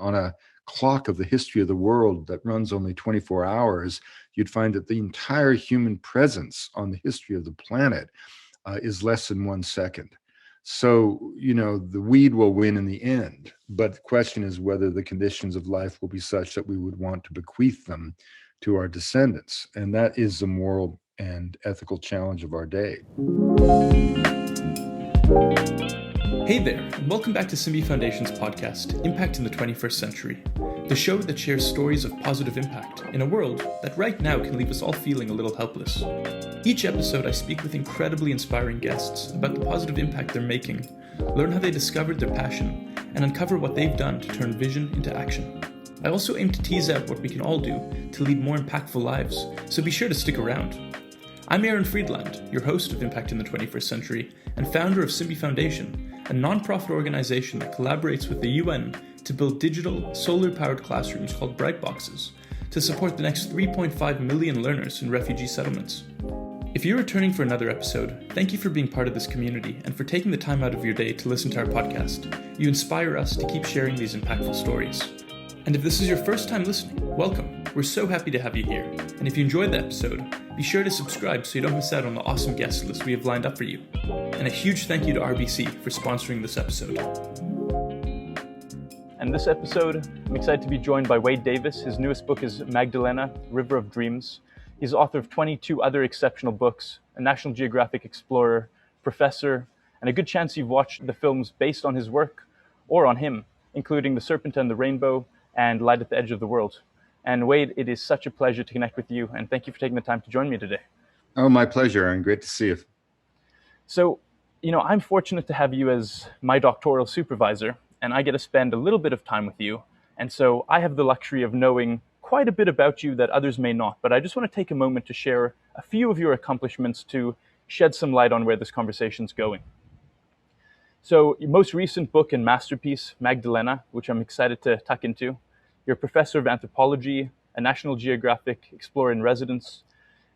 on a clock of the history of the world that runs only 24 hours, you'd find that the entire human presence on the history of the planet is less than 1 second. So, the weed will win in the end. But the question is whether the conditions of life will be such that we would want to bequeath them to our descendants. And that is the moral and ethical challenge of our day. Hey there, and welcome back to Simbi Foundation's podcast, Impact in the 21st Century, the show that shares stories of positive impact in a world that right now can leave us all feeling a little helpless. Each episode, I speak with incredibly inspiring guests about the positive impact they're making, learn how they discovered their passion, and uncover what they've done to turn vision into action. I also aim to tease out what we can all do to lead more impactful lives, so be sure to stick around. I'm Aaron Friedland, your host of Impact in the 21st Century and founder of Simbi Foundation, a non-profit organization that collaborates with the UN to build digital, solar-powered classrooms called BrightBoxes to support the next 3.5 million learners in refugee settlements. If you're returning for another episode, thank you for being part of this community and for taking the time out of your day to listen to our podcast. You inspire us to keep sharing these impactful stories. And if this is your first time listening, welcome. We're so happy to have you here. And if you enjoyed the episode, be sure to subscribe so you don't miss out on the awesome guest list we have lined up for you. And a huge thank you to RBC for sponsoring this episode. And this episode, I'm excited to be joined by Wade Davis. His newest book is Magdalena, River of Dreams. He's the author of 22 other exceptional books, a National Geographic Explorer, professor, and a good chance you've watched the films based on his work or on him, including The Serpent and the Rainbow and Light at the Edge of the World. And Wade, it is such a pleasure to connect with you, and thank you for taking the time to join me today. Oh, my pleasure, Aaron. Great to see you. So, I'm fortunate to have you as my doctoral supervisor, and I get to spend a little bit of time with you. And so I have the luxury of knowing quite a bit about you that others may not, but I just want to take a moment to share a few of your accomplishments to shed some light on where this conversation's going. So your most recent book and masterpiece, Magdalena, which I'm excited to tuck into, you're a professor of anthropology, a National Geographic Explorer-in-Residence.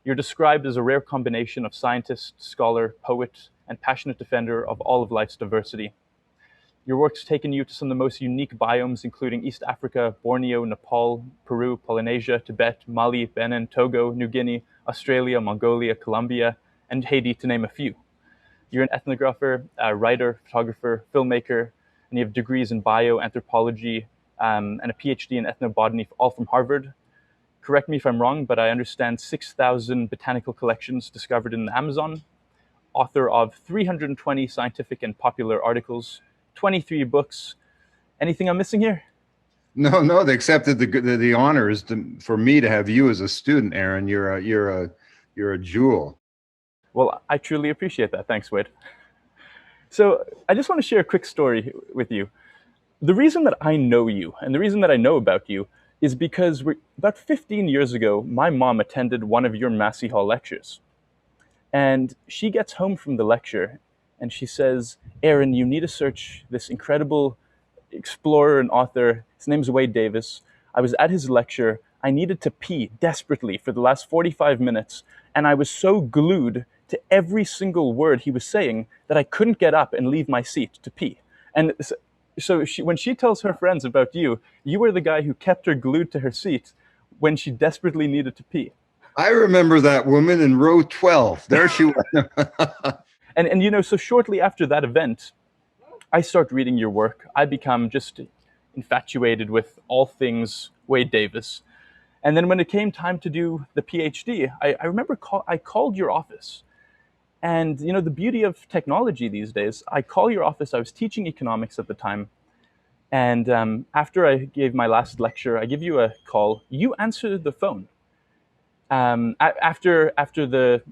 You're described as a rare combination of scientist, scholar, poet, and passionate defender of all of life's diversity. Your work's taken you to some of the most unique biomes, including East Africa, Borneo, Nepal, Peru, Polynesia, Tibet, Mali, Benin, Togo, New Guinea, Australia, Mongolia, Colombia, and Haiti, to name a few. You're an ethnographer, a writer, photographer, filmmaker, and you have degrees in bio, anthropology, and a PhD in ethnobotany, all from Harvard. Correct me if I'm wrong, but I understand 6,000 botanical collections discovered in the Amazon, author of 320 scientific and popular articles, 23 books. Anything I'm missing here? No, they accepted the honors for me to have you as a student, Aaron. You're a jewel. Well, I truly appreciate that. Thanks, Wade. So I just want to share a quick story with you. The reason that I know you and the reason that I know about you is because about 15 years ago, my mom attended one of your Massey Hall lectures. And she gets home from the lecture and she says, Aaron, you need to search this incredible explorer and author. His name's Wade Davis. I was at his lecture. I needed to pee desperately for the last 45 minutes. And I was so glued to every single word he was saying that I couldn't get up and leave my seat to pee. And so when she tells her friends about you, you were the guy who kept her glued to her seat when she desperately needed to pee. I remember that woman in row 12. There she was. And so shortly after that event, I start reading your work. I become just infatuated with all things Wade Davis. And then when it came time to do the PhD, I remember I called your office. And, the beauty of technology these days, I call your office. I was teaching economics at the time. And after I gave my last lecture, I give you a call. You answer the phone. After the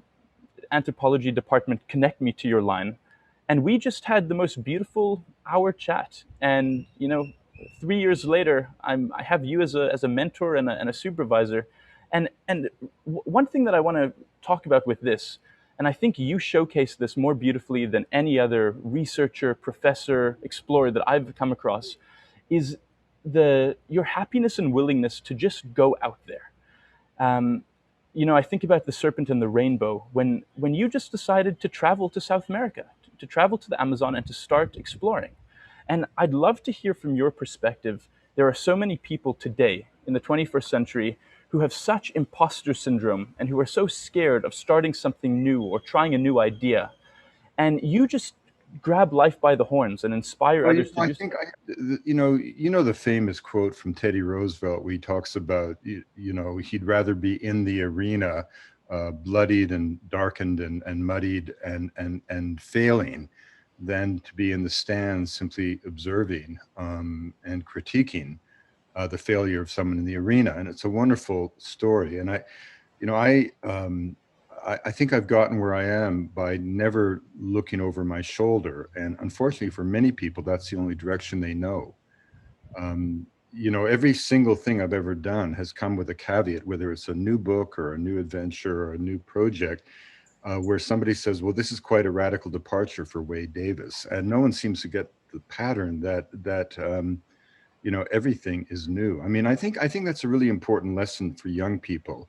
anthropology department connect me to your line. And we just had the most beautiful hour chat. And, 3 years later, I have you as a mentor and a supervisor. And one thing that I want to talk about with this, and I think you showcase this more beautifully than any other researcher, professor, explorer that I've come across, is your happiness and willingness to just go out there. I think about The Serpent and the Rainbow, when you just decided to travel to South America, to travel to the Amazon and to start exploring. And I'd love to hear from your perspective, there are so many people today in the 21st century who have such imposter syndrome and who are so scared of starting something new or trying a new idea. And you just grab life by the horns and inspire Well, others to I do so. think the famous quote from Teddy Roosevelt, where he talks about, he'd rather be in the arena, bloodied and darkened and muddied and failing, than to be in the stands simply observing and critiquing the failure of someone in the arena. And it's a wonderful story. And you know, I think I've gotten where I am by never looking over my shoulder. And unfortunately, for many people, that's the only direction they know. Every single thing I've ever done has come with a caveat, whether it's a new book or a new adventure or a new project, where somebody says, "Well, this is quite a radical departure for Wade Davis," and no one seems to get the pattern that everything is new. I mean, I think that's a really important lesson for young people,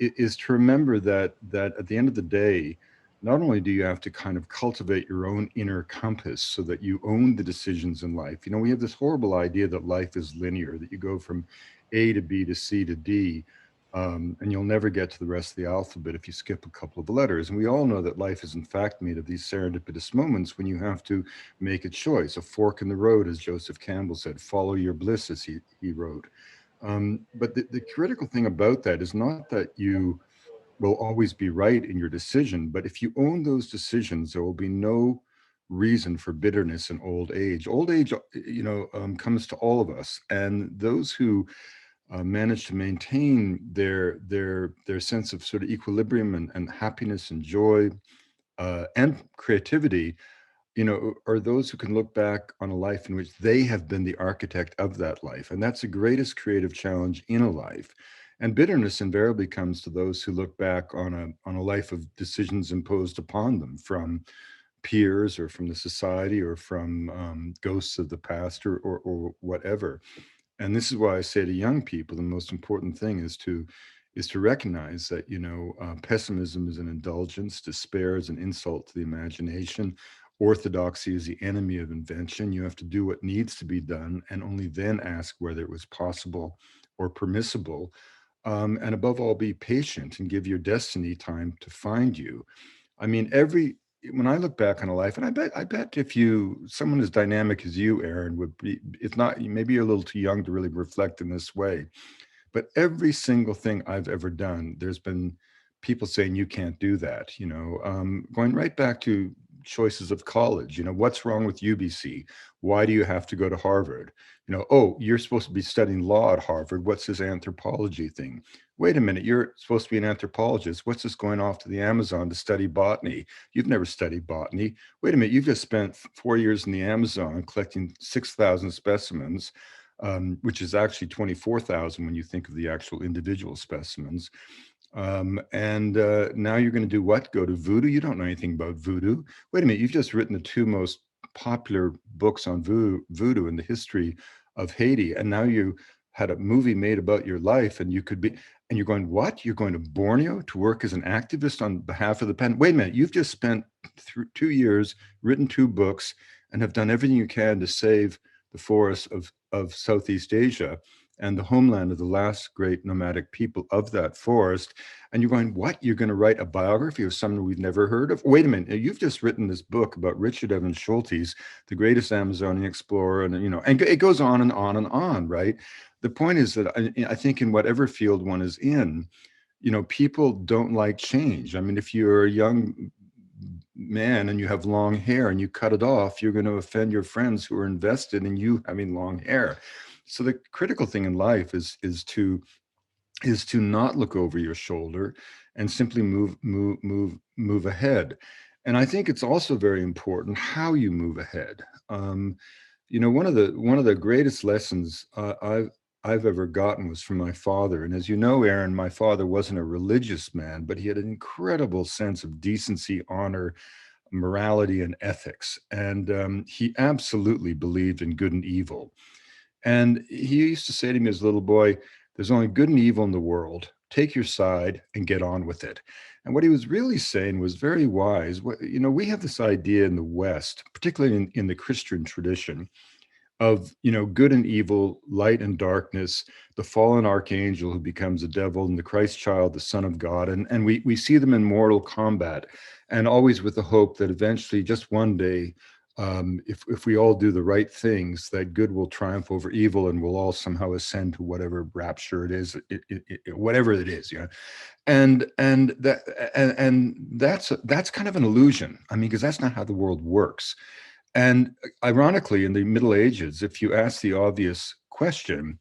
is to remember that at the end of the day, not only do you have to kind of cultivate your own inner compass so that you own the decisions in life. We have this horrible idea that life is linear, that you go from A to B to C to D, and you'll never get to the rest of the alphabet if you skip a couple of letters. And we all know that life is in fact made of these serendipitous moments when you have to make a choice, a fork in the road, as Joseph Campbell said, follow your bliss, as he wrote. But the critical thing about that is not that you will always be right in your decision, but if you own those decisions, there will be no reason for bitterness in old age. Old age, comes to all of us, and those who manage to maintain their sense of sort of equilibrium and happiness and joy and creativity, are those who can look back on a life in which they have been the architect of that life. And that's the greatest creative challenge in a life. And bitterness invariably comes to those who look back on a life of decisions imposed upon them from peers or from the society or from ghosts of the past or whatever. And this is why I say to young people, the most important thing is to recognize that pessimism is an indulgence, despair is an insult to the imagination, orthodoxy is the enemy of invention. You have to do what needs to be done, and only then ask whether it was possible or permissible. And above all, be patient and give your destiny time to find you. I mean, when I look back on a life, and I bet if someone as dynamic as you, Aaron, would be, if not, maybe you're a little too young to really reflect in this way, but every single thing I've ever done, there's been people saying you can't do that. Going right back to choices of college. What's wrong with UBC? Why do you have to go to Harvard? Oh, you're supposed to be studying law at Harvard. What's this anthropology thing? Wait a minute, you're supposed to be an anthropologist. What's this going off to the Amazon to study botany? You've never studied botany. Wait a minute, you've just spent 4 years in the Amazon collecting 6,000 specimens, which is actually 24,000 when you think of the actual individual specimens. And now you're going to do what? Go to voodoo? You don't know anything about voodoo. Wait a minute, you've just written the two most popular books on voodoo in the history of Haiti, and now you had a movie made about your life, and you're going, what? You're going to Borneo to work as an activist on behalf of the pen? Wait a minute, you've just spent 2 years, written two books, and have done everything you can to save the forests of Southeast Asia and the homeland of the last great nomadic people of that forest. And you're going, what? You're going to write a biography of someone we've never heard of? Wait a minute. You've just written this book about Richard Evans Schultes, the greatest Amazonian explorer. And it goes on and on and on, right? The point is that I think in whatever field one is in, people don't like change. I mean, if you're a young man and you have long hair and you cut it off, you're going to offend your friends who are invested in you having long hair. So the critical thing in life is to not look over your shoulder and simply move ahead. And I think it's also very important how you move ahead. One of the greatest lessons I've ever gotten was from my father. And as you know, Aaron, my father wasn't a religious man, but he had an incredible sense of decency, honor, morality, and ethics. And he absolutely believed in good and evil. And he used to say to me as a little boy, there's only good and evil in the world. Take your side and get on with it. And what he was really saying was very wise. We have this idea in the West, particularly in the Christian tradition, of, good and evil, light and darkness, the fallen archangel who becomes a devil, and the Christ child, the Son of God. And we see them in mortal combat, and always with the hope that eventually, just one day, if we all do the right things, that good will triumph over evil, and we'll all somehow ascend to whatever rapture it is, whatever it is, and that's kind of an illusion. I mean, because that's not how the world works. And ironically, in the Middle Ages, if you ask the obvious question,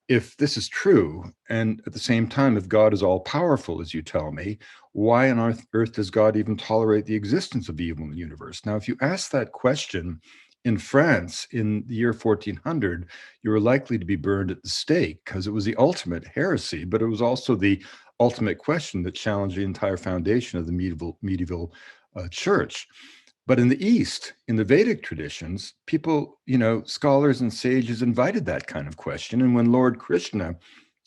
if this is true, and at the same time, if God is all powerful, as you tell me, why on earth does God even tolerate the existence of evil in the universe? Now, if you ask that question in France in the year 1400, you were likely to be burned at the stake, because it was the ultimate heresy, but it was also the ultimate question that challenged the entire foundation of the medieval church. But in the East, in the Vedic traditions, people, scholars and sages invited that kind of question. And when Lord Krishna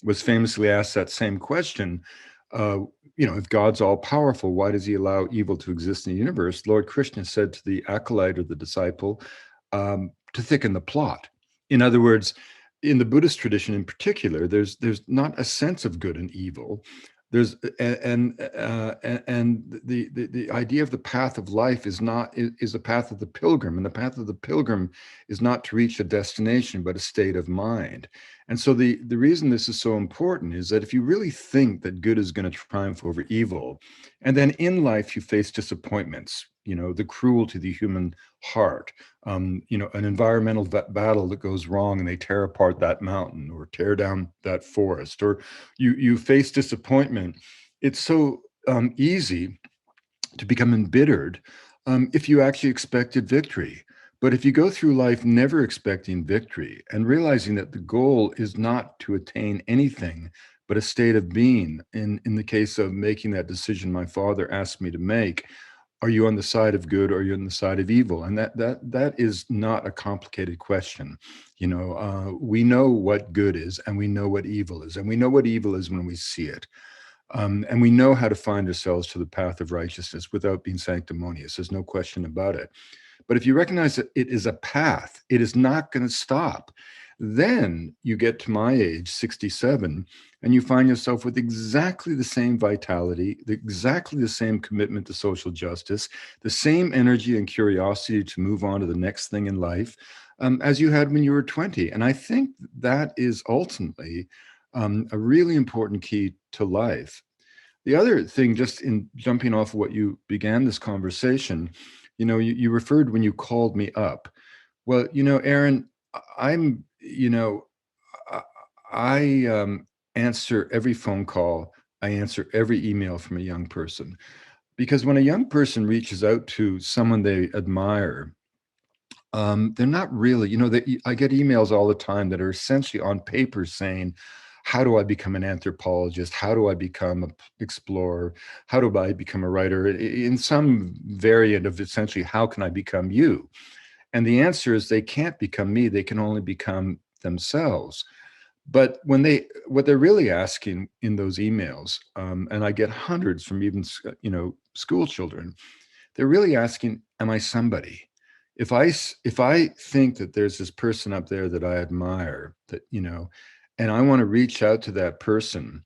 was famously asked that same question, uh, if God's all powerful, why does he allow evil to exist in the universe? Lord Krishna said to the acolyte or the disciple, to thicken the plot. In other words, in the Buddhist tradition in particular, there's not a sense of good and evil. There's and the idea of the path of life is a path of the pilgrim, and the path of the pilgrim is not to reach a destination but a state of mind. And so the reason this is so important is that if you really think that good is going to triumph over evil, and then in life you face disappointments, the cruelty of the human heart, an environmental battle that goes wrong and they tear apart that mountain or tear down that forest, or you face disappointment, it's so easy to become embittered if you actually expected victory. But if you go through life never expecting victory and realizing that the goal is not to attain anything but a state of being, in the case of making that decision my father asked me to make, are you on the side of good or are you on the side of evil? And that is not a complicated question. We know what good is and we know what evil is, and we know what evil is when we see it. And we know how to find ourselves to the path of righteousness without being sanctimonious. There's no question about it. But if you recognize that it is a path, it is not going to stop. Then you get to my age, 67, and you find yourself with exactly the same vitality, exactly the same commitment to social justice, the same energy and curiosity to move on to the next thing in life, as you had when you were 20. And I think that is ultimately a really important key to life. The other thing, just in jumping off of what you began this conversation, you referred when you called me up. Well, Aaron, I'm, I answer every phone call. I answer every email from a young person, because when a young person reaches out to someone they admire, they're not really, I get emails all the time that are essentially on paper saying, how do I become an anthropologist? How do I become an explorer? How do I become a writer? In some variant of essentially, how can I become you? And the answer is they can't become me. They can only become themselves. But what they're really asking in those emails, and I get hundreds from even, school children, they're really asking, am I somebody? If I think that there's this person up there that I admire, that, and I want to reach out to that person,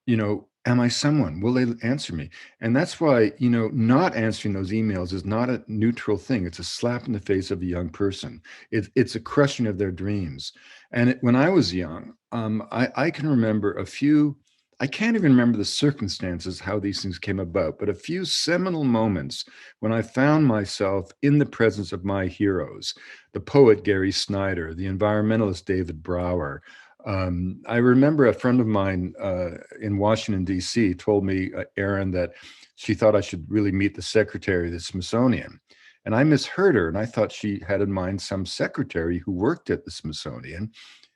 am I someone? Will they answer me? And that's why, not answering those emails is not a neutral thing. It's a slap in the face of a young person. It's a crushing of their dreams. And when I was young, I can remember I can't even remember the circumstances, how these things came about, but a few seminal moments when I found myself in the presence of my heroes, the poet Gary Snyder, the environmentalist David Brower. I remember a friend of mine in Washington, D.C. told me, Aaron, that she thought I should really meet the secretary of the Smithsonian. And I misheard her, and I thought she had in mind some secretary who worked at the Smithsonian.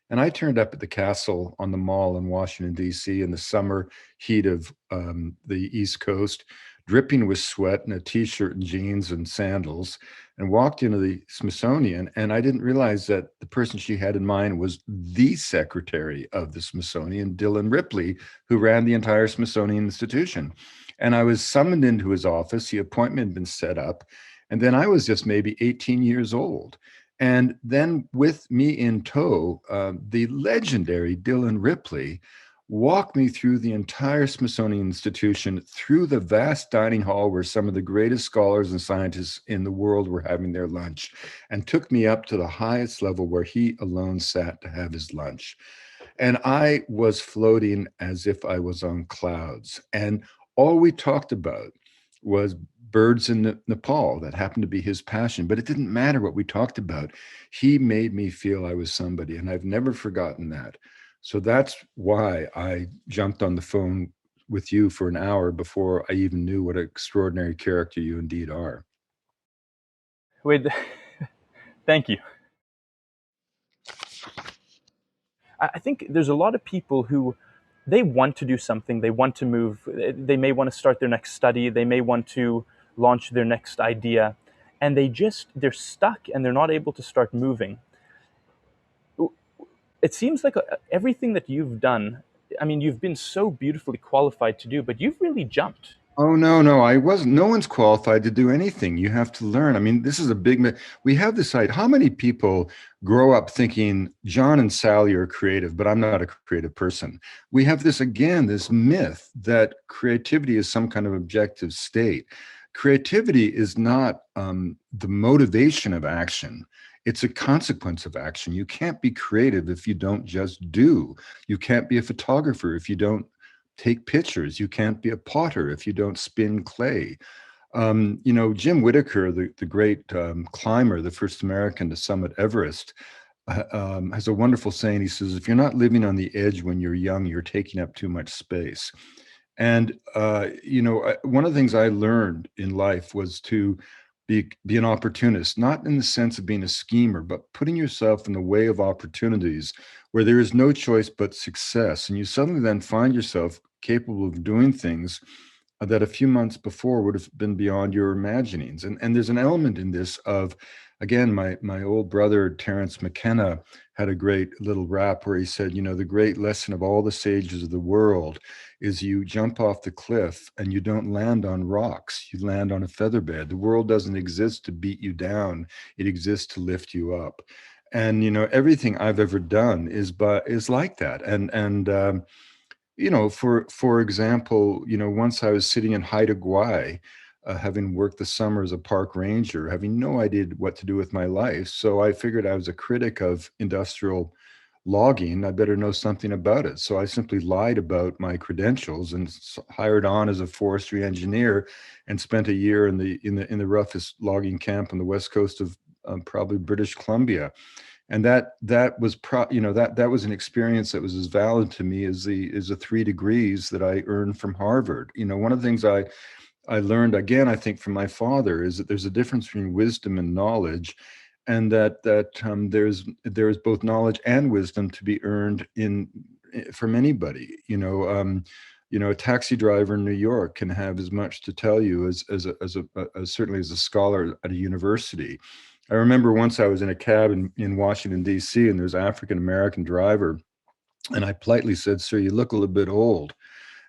And I turned up at the castle on the mall in Washington, D.C. in the summer heat of the East Coast, dripping with sweat in a t-shirt and jeans and sandals, and walked into the Smithsonian. And I didn't realize that the person she had in mind was the secretary of the Smithsonian, Dylan Ripley, who ran the entire Smithsonian Institution. And I was summoned into his office. The appointment had been set up. And then I was just maybe 18 years old. And then, with me in tow, the legendary Dylan Ripley walked me through the entire Smithsonian Institution, through the vast dining hall where some of the greatest scholars and scientists in the world were having their lunch, and took me up to the highest level where he alone sat to have his lunch. And I was floating as if I was on clouds. And all we talked about was birds in Nepal. That happened to be his passion, but it didn't matter what we talked about. He made me feel I was somebody, and I've never forgotten that. So that's why I jumped on the phone with you for an hour before I even knew what an extraordinary character you indeed are. Wait, thank you. I think there's a lot of people who they want to do something, they want to move, they may want to start their next study, they may want to launch their next idea, and they're stuck and they're not able to start moving. It seems like everything that you've done, I mean, you've been so beautifully qualified to do, but you've really jumped. Oh, no, no, I wasn't. No one's qualified to do anything. You have to learn. I mean, this is a big we have this idea. How many people grow up thinking John and Sally are creative, but I'm not a creative person? We have this, again, this myth that creativity is some kind of objective state. Creativity is not the motivation of action. It's a consequence of action. You can't be creative if you don't just do. You can't be a photographer if you don't take pictures. You can't be a potter if you don't spin clay. Jim Whittaker, the great climber, the first American to summit Everest, has a wonderful saying. He says, if you're not living on the edge when you're young, you're taking up too much space. And, one of the things I learned in life was to be an opportunist, not in the sense of being a schemer, but putting yourself in the way of opportunities where there is no choice but success. And you suddenly then find yourself capable of doing things that a few months before would have been beyond your imaginings. And there's an element in this of, again, my old brother, Terence McKenna, had a great little rap where he said, the great lesson of all the sages of the world is you jump off the cliff and you don't land on rocks, you land on a feather bed. The world doesn't exist to beat you down, it exists to lift you up. And everything I've ever done is like that. For example, once I was sitting in Haida Gwaii, having worked the summer as a park ranger, having no idea what to do with my life. So I figured I was a critic of industrial logging. I better know something about it. So I simply lied about my credentials and hired on as a forestry engineer, and spent a year in the roughest logging camp on the west coast of probably British Columbia. And that was that was an experience that was as valid to me as the 3 degrees that I earned from Harvard. One of the things I learned, again, I think, from my father, is that there's a difference between wisdom and knowledge, and that there's both knowledge and wisdom to be earned from anybody. A taxi driver in New York can have as much to tell you as certainly as a scholar at a university. I remember once I was in a cab in Washington, D.C., and there's an African American driver, and I politely said, "Sir, you look a little bit old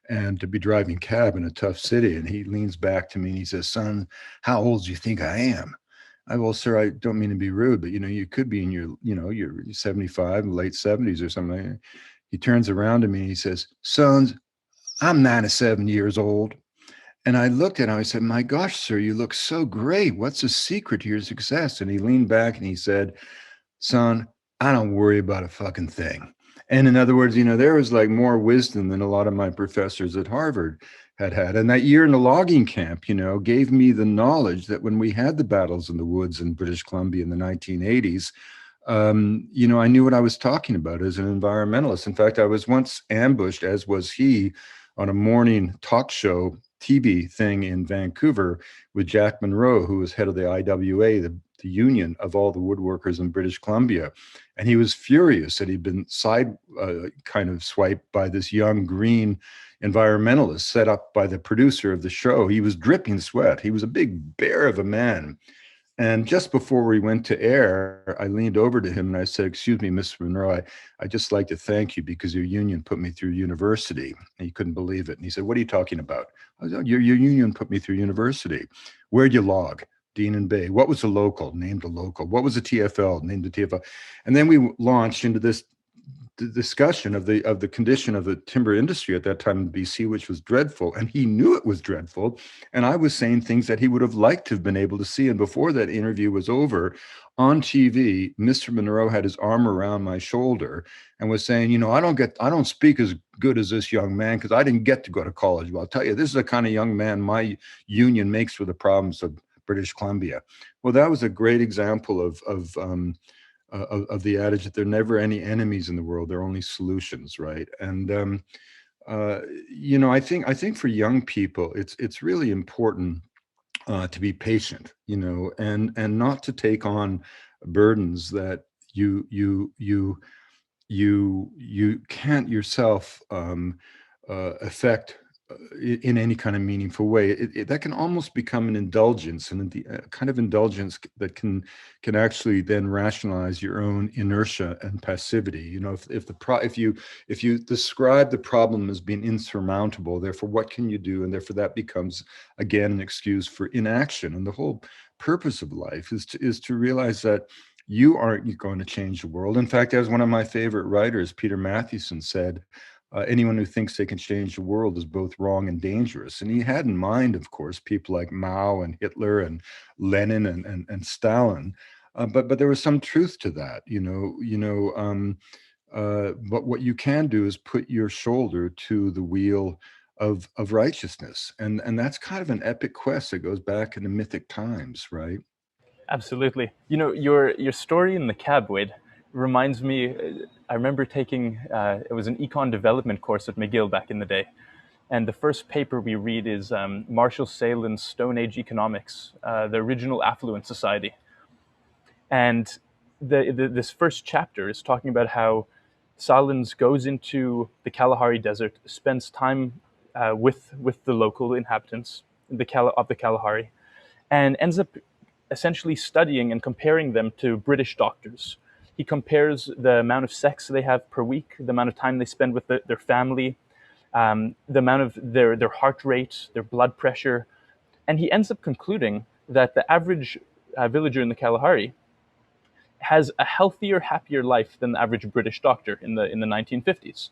and to be driving cab in a tough city." And he leans back to me and he says, "Son, how old do you think I am?" Well, sir, I don't mean to be rude, but you could be in your 75, late 70s or something. He turns around to me and he says, "Sons, I'm 97 years old." And I looked at him, I said, "My gosh, sir, you look so great. What's the secret to your success?" And he leaned back and he said, "Son, I don't worry about a fucking thing." And in other words, there was like more wisdom than a lot of my professors at Harvard had. And that year in the logging camp, gave me the knowledge that when we had the battles in the woods in British Columbia in the 1980s, I knew what I was talking about as an environmentalist. In fact, I was once ambushed, as was he, on a morning talk show TV thing in Vancouver with Jack Monroe, who was head of the IWA, the union of all the woodworkers in British Columbia. And he was furious that he'd been kind of swiped by this young green environmentalist set up by the producer of the show. He was dripping sweat. He was a big bear of a man. And just before we went to air, I leaned over to him and I said, "Excuse me, Mr. Monroe, I just like to thank you because your union put me through university." And he couldn't believe it. And he said, "What are you talking about?" I said, your union put me through university. "Where'd you log? Dean and Bay. What was a local? Named a local. What was a TFL? Named a TFL. And then we launched into this discussion of the condition of the timber industry at that time in BC, which was dreadful, and he knew it was dreadful. And I was saying things that he would have liked to have been able to see. And before that interview was over, on TV, Mr. Monroe had his arm around my shoulder and was saying, I don't speak as good as this young man because I didn't get to go to college. Well, I'll tell you, this is the kind of young man my union makes for the problems of British Columbia. Well, that was a great example of the adage that there are never any enemies in the world; there are only solutions, right? And I think for young people, it's really important to be patient, and not to take on burdens that you can't yourself affect in any kind of meaningful way. That can almost become an indulgence, and the kind of indulgence that can actually then rationalize your own inertia and passivity. If you describe the problem as being insurmountable, therefore what can you do? And therefore that becomes again an excuse for inaction. And the whole purpose of life is to realize that you aren't going to change the world. In fact, as one of my favorite writers, Peter Matthewson, said, anyone who thinks they can change the world is both wrong and dangerous. And he had in mind, of course, people like Mao and Hitler and Lenin and Stalin. But there was some truth to that, but what you can do is put your shoulder to the wheel of righteousness. And that's kind of an epic quest that goes back into mythic times, right? Absolutely. Your story in the cab, Wade, reminds me. I remember taking it was an econ development course at McGill back in the day, and the first paper we read is Marshall Sahlins' Stone Age Economics, the original affluent society, and this first chapter is talking about how Sahlins goes into the Kalahari Desert, spends time with the local inhabitants of the Kalahari, and ends up essentially studying and comparing them to British doctors. He compares the amount of sex they have per week, the amount of time they spend with their family, the amount of their heart rate, their blood pressure, and he ends up concluding that the average villager in the Kalahari has a healthier, happier life than the average British doctor in the 1950s.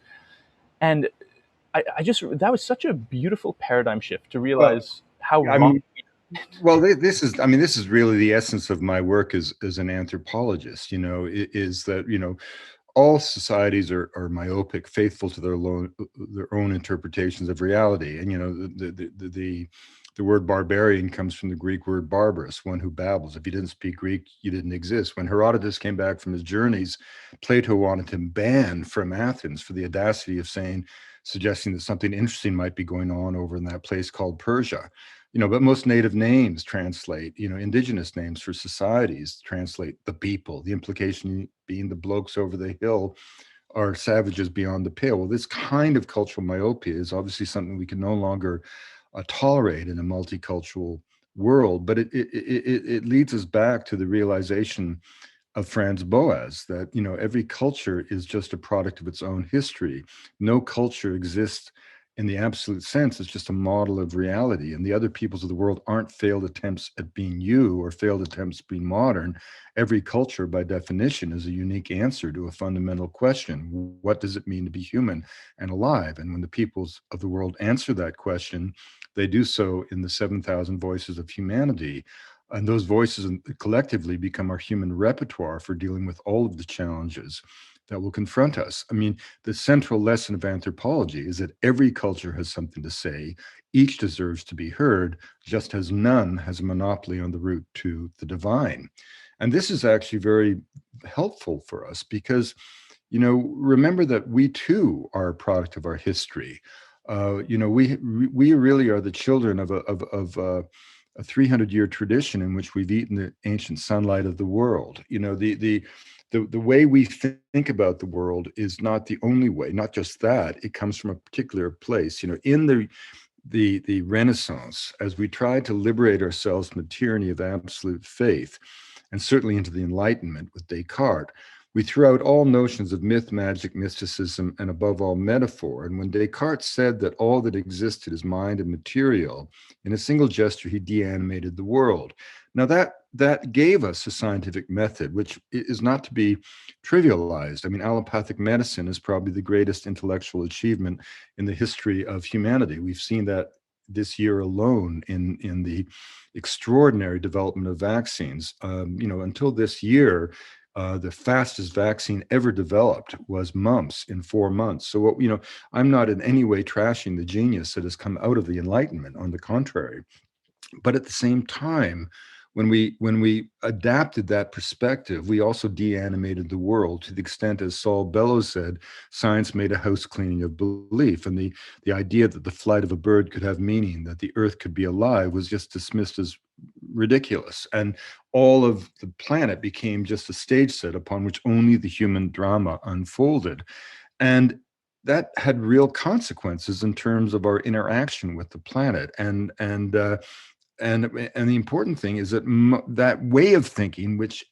And I just that was such a beautiful paradigm shift to Well, realize how I wrong. mean, this is really the essence of my work as an anthropologist. Is that all societies are myopic, faithful to their own interpretations of reality. And the word barbarian comes from the Greek word barbarous, one who babbles. If you didn't speak Greek, you didn't exist. When Herodotus came back from his journeys, Plato wanted him banned from Athens for the audacity of suggesting that something interesting might be going on over in that place called Persia. But most native names translate, indigenous names for societies translate the people, the implication being the blokes over the hill are savages beyond the pale. Well, this kind of cultural myopia is obviously something we can no longer tolerate in a multicultural world, but it leads us back to the realization of Franz Boas that every culture is just a product of its own history. No culture exists in the absolute sense. It's just a model of reality, and the other peoples of the world aren't failed attempts at being you or failed attempts at being modern. Every culture, by definition, is a unique answer to a fundamental question: what does it mean to be human and alive? And when the peoples of the world answer that question, they do so in the 7,000 voices of humanity. And those voices collectively become our human repertoire for dealing with all of the challenges that will confront us. I mean, the central lesson of anthropology is that every culture has something to say. Each deserves to be heard, just as none has a monopoly on the route to the divine. And this is actually very helpful for us because, remember that we too are a product of our history. We really are the children of a 300-year tradition in which we've eaten the ancient sunlight of the world. The way we think about the world is not the only way. Not just that; it comes from a particular place. In the Renaissance, as we tried to liberate ourselves from the tyranny of absolute faith, and certainly into the Enlightenment with Descartes, we threw out all notions of myth, magic, mysticism, and above all, metaphor. And when Descartes said that all that existed is mind and material, in a single gesture, he deanimated the world. Now that gave us a scientific method, which is not to be trivialized. I mean, allopathic medicine is probably the greatest intellectual achievement in the history of humanity. We've seen that this year alone in the extraordinary development of vaccines. Until this year, the fastest vaccine ever developed was mumps in 4 months. So I'm not in any way trashing the genius that has come out of the Enlightenment. On the contrary, but at the same time, when we adapted that perspective, we also de-animated the world to the extent, as Saul Bellows said, science made a house cleaning of belief. And the idea that the flight of a bird could have meaning, that the earth could be alive, was just dismissed as ridiculous. And all of the planet became just a stage set upon which only the human drama unfolded. And that had real consequences in terms of our interaction with the planet. And the important thing is that that way of thinking, which,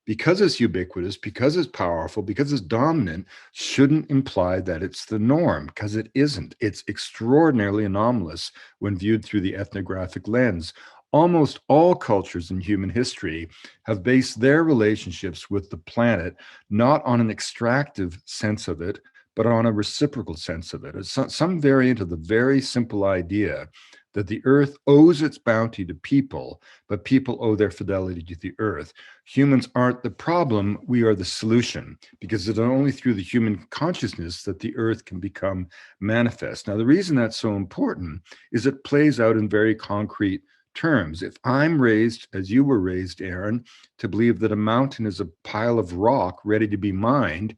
because it's ubiquitous, because it's powerful, because it's dominant, shouldn't imply that it's the norm, because it isn't. It's extraordinarily anomalous when viewed through the ethnographic lens. Almost all cultures in human history have based their relationships with the planet not on an extractive sense of it, but on a reciprocal sense of it. It's some variant of the very simple idea that the earth owes its bounty to people, but people owe their fidelity to the earth. Humans aren't the problem, we are the solution, because it's only through the human consciousness that the earth can become manifest. Now, the reason that's so important is it plays out in very concrete terms. If I'm raised, as you were raised, Aaron, to believe that a mountain is a pile of rock ready to be mined,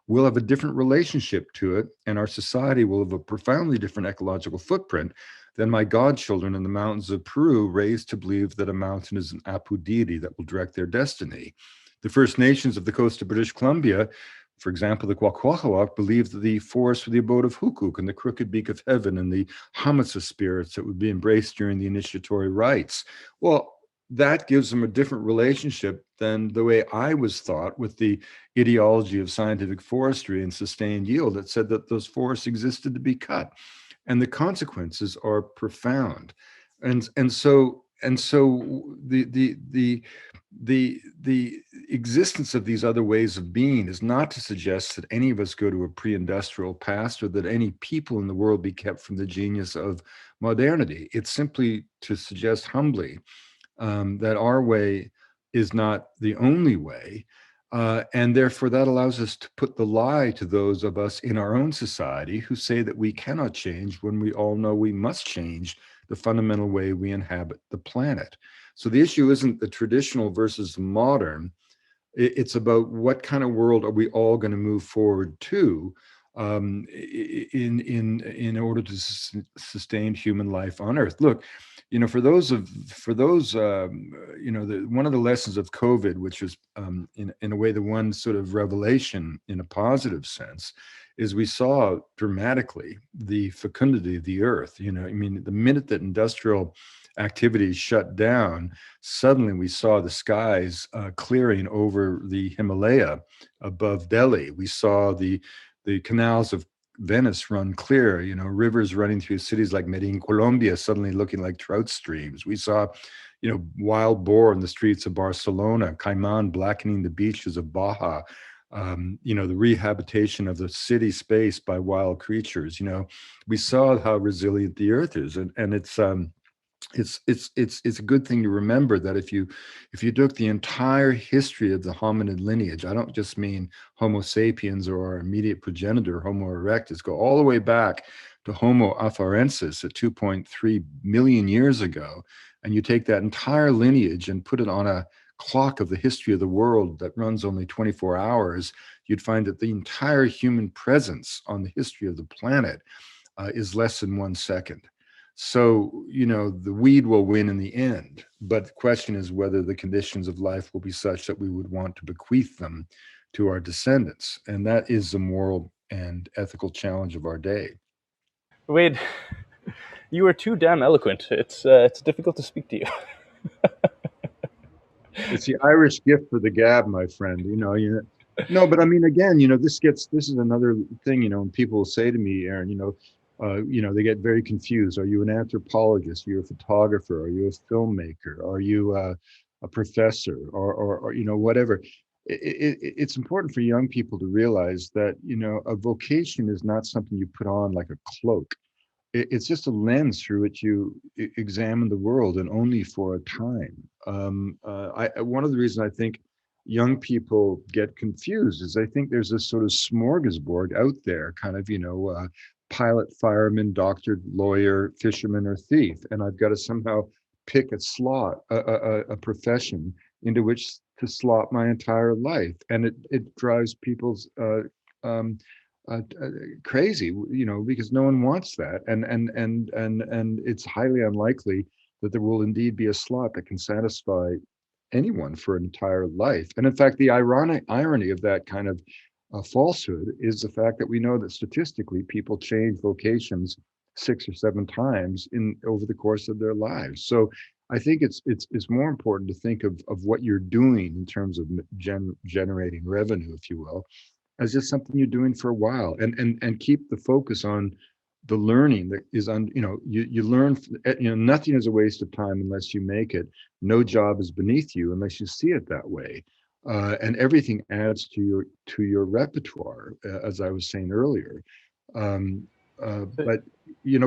we'll have a different relationship to it, and our society will have a profoundly different ecological footprint than my godchildren in the mountains of Peru, raised to believe that a mountain is an Apu deity that will direct their destiny. The First Nations of the coast of British Columbia, for example, the Kwakwaka'wakw, believed that the forest was the abode of Hukuk and the crooked beak of heaven and the Hamatsa spirits that would be embraced during the initiatory rites. Well, that gives them a different relationship than the way I was taught with the ideology of scientific forestry and sustained yield that said that those forests existed to be cut. And the consequences are profound. And so the existence of these other ways of being is not to suggest that any of us go to a pre-industrial past or that any people in the world be kept from the genius of modernity. It's simply to suggest humbly that our way is not the only way. And therefore, that allows us to put the lie to those of us in our own society who say that we cannot change when we all know we must change the fundamental way we inhabit the planet. So the issue isn't the traditional versus the modern. It's about what kind of world are we all going to move forward to in order to sustain human life on Earth. Look, one of the lessons of COVID, which was in a way the one sort of revelation in a positive sense, is we saw dramatically the fecundity of the Earth. I mean, the minute that industrial activities shut down, suddenly we saw the skies clearing over the Himalaya above Delhi. We saw the canals of Venice run clear, rivers running through cities like Medellin, Colombia, suddenly looking like trout streams. We saw, wild boar in the streets of Barcelona, caiman blackening the beaches of Baja, the rehabilitation of the city space by wild creatures. We saw how resilient the earth is. And it's a good thing to remember that if you took the entire history of the hominid lineage, I don't just mean Homo sapiens or our immediate progenitor Homo erectus, go all the way back to Homo afarensis at 2.3 million years ago, and you take that entire lineage and put it on a clock of the history of the world that runs only 24 hours, you'd find that the entire human presence on the history of the planet is less than 1 second. So, the weed will win in the end. But the question is whether the conditions of life will be such that we would want to bequeath them to our descendants. And that is the moral and ethical challenge of our day. Wade, you are too damn eloquent. It's difficult to speak to you. It's the Irish gift for the gab, my friend. No, but I mean, again, this is another thing, when people say to me, Aaron, They get very confused. Are you an anthropologist? Are you a photographer? Are you a filmmaker? Are you a professor or whatever? It's important for young people to realize that, a vocation is not something you put on like a cloak. It's just a lens through which you examine the world, and only for a time. One of the reasons I think young people get confused is I think there's this sort of smorgasbord out there, kind of, pilot, fireman, doctor, lawyer, fisherman, or thief, and I've got to somehow pick a slot, a profession into which to slot my entire life, and it drives people's crazy, because no one wants that, and it's highly unlikely that there will indeed be a slot that can satisfy anyone for an entire life. And in fact, the irony of that kind of falsehood is the fact that we know that statistically people change vocations 6 or 7 times in over the course of their lives. So I think it's more important to think of what you're doing in terms of generating revenue, if you will, as just something you're doing for a while, and keep the focus on the learning that is on, you learn, nothing is a waste of time unless you make it. No job is beneath you unless you see it that way. And everything adds to your repertoire, as I was saying earlier. um, but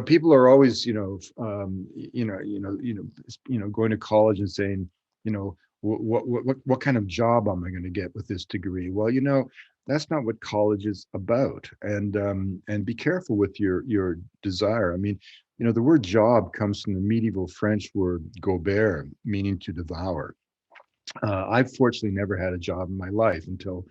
people are always, going to college and saying, what kind of job am I going to get with this degree? Well, that's not what college is about. And be careful with your desire. I mean, the word job comes from the medieval French word gobert, meaning to devour. I've fortunately never had a job in my life until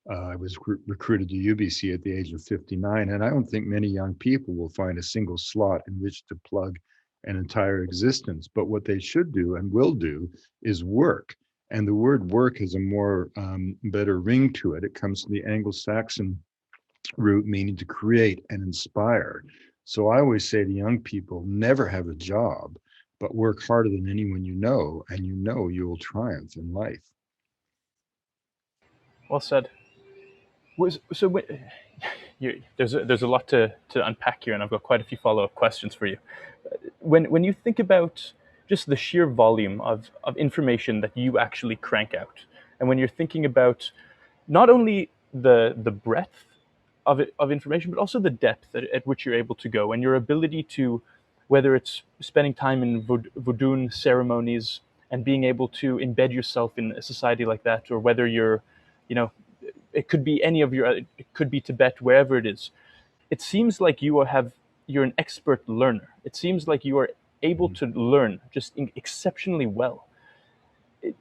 I was recruited to UBC at the age of 59. And I don't think many young people will find a single slot in which to plug an entire existence. But what they should do and will do is work. And the word work has a more better ring to it. It comes from the Anglo-Saxon root, meaning to create and inspire. So I always say to young people, never have a job, but work harder than anyone you know, and you will triumph in life. Well said. So there's a lot to unpack here, and I've got quite a few follow up questions for you. When you think about just the sheer volume of information that you actually crank out, and when you're thinking about not only the breadth of information, but also the depth at which you're able to go, and your ability to, whether it's spending time in Vodun ceremonies and being able to embed yourself in a society like that, or whether you're, you know, it could be any of your, it could be Tibet, wherever it is. It seems like you're an expert learner. It seems like you are able to learn just exceptionally well. Do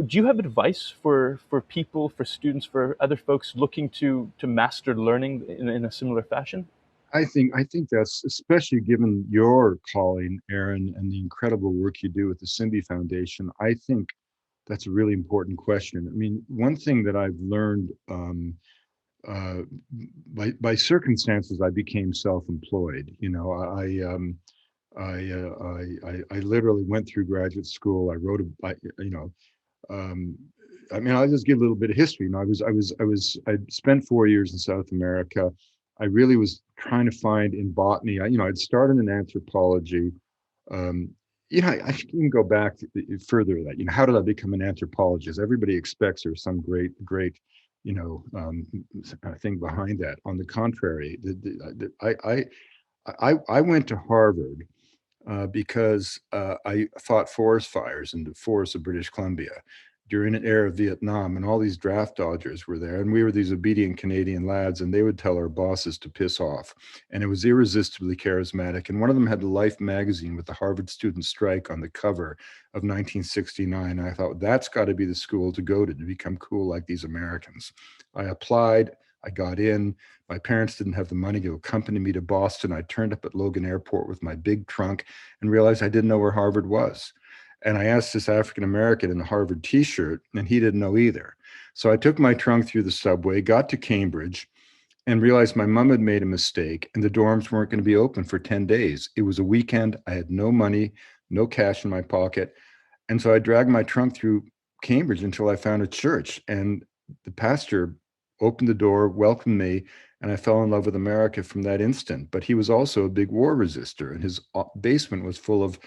you have advice for people, for students, for other folks looking to master learning in a similar fashion? I think that's, especially given your calling, Aaron, and the incredible work you do with the Simbi Foundation. I think that's a really important question. I mean, one thing that I've learned, uh, by circumstances, I became self-employed. I literally went through graduate school. I wrote um, I mean, I'll just give a little bit of history. I spent 4 years in South America. I really was trying to find in botany. I'd started in anthropology. Um, I can go back further. That, how did I become an anthropologist? Everybody expects there's some great, thing behind that. On the contrary, I went to Harvard because I fought forest fires in the forests of British Columbia during an era of Vietnam, and all these draft dodgers were there, and we were these obedient Canadian lads, and they would tell our bosses to piss off, and it was irresistibly charismatic. And one of them had the Life magazine with the Harvard student strike on the cover of 1969. And I thought, that's got to be the school to go to become cool like these Americans. I applied. I got in. My parents didn't have the money to accompany me to Boston. I turned up at Logan Airport with my big trunk and realized I didn't know where Harvard was. And I asked this African American in a Harvard t shirt, and he didn't know either. So I took my trunk through the subway, got to Cambridge, and realized my mom had made a mistake and the dorms weren't going to be open for 10 days. It was a weekend. I had no money, no cash in my pocket. And so I dragged my trunk through Cambridge until I found a church. And the pastor opened the door, welcomed me, and I fell in love with America from that instant. But he was also a big war resister, and his basement was full of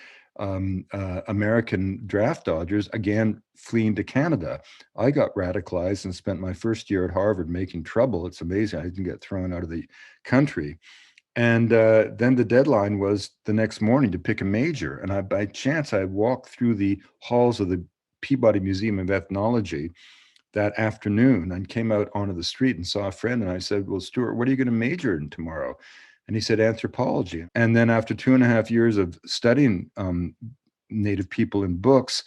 American draft dodgers, again, fleeing to Canada. I got radicalized and spent my first year at Harvard making trouble. It's amazing I didn't get thrown out of the country. And then the deadline was the next morning to pick a major. And by chance, I walked through the halls of the Peabody Museum of Ethnology that afternoon and came out onto the street and saw a friend. And I said, well, Stuart, what are you going to major in tomorrow? And he said, anthropology. And then after 2.5 years of studying Native people in books,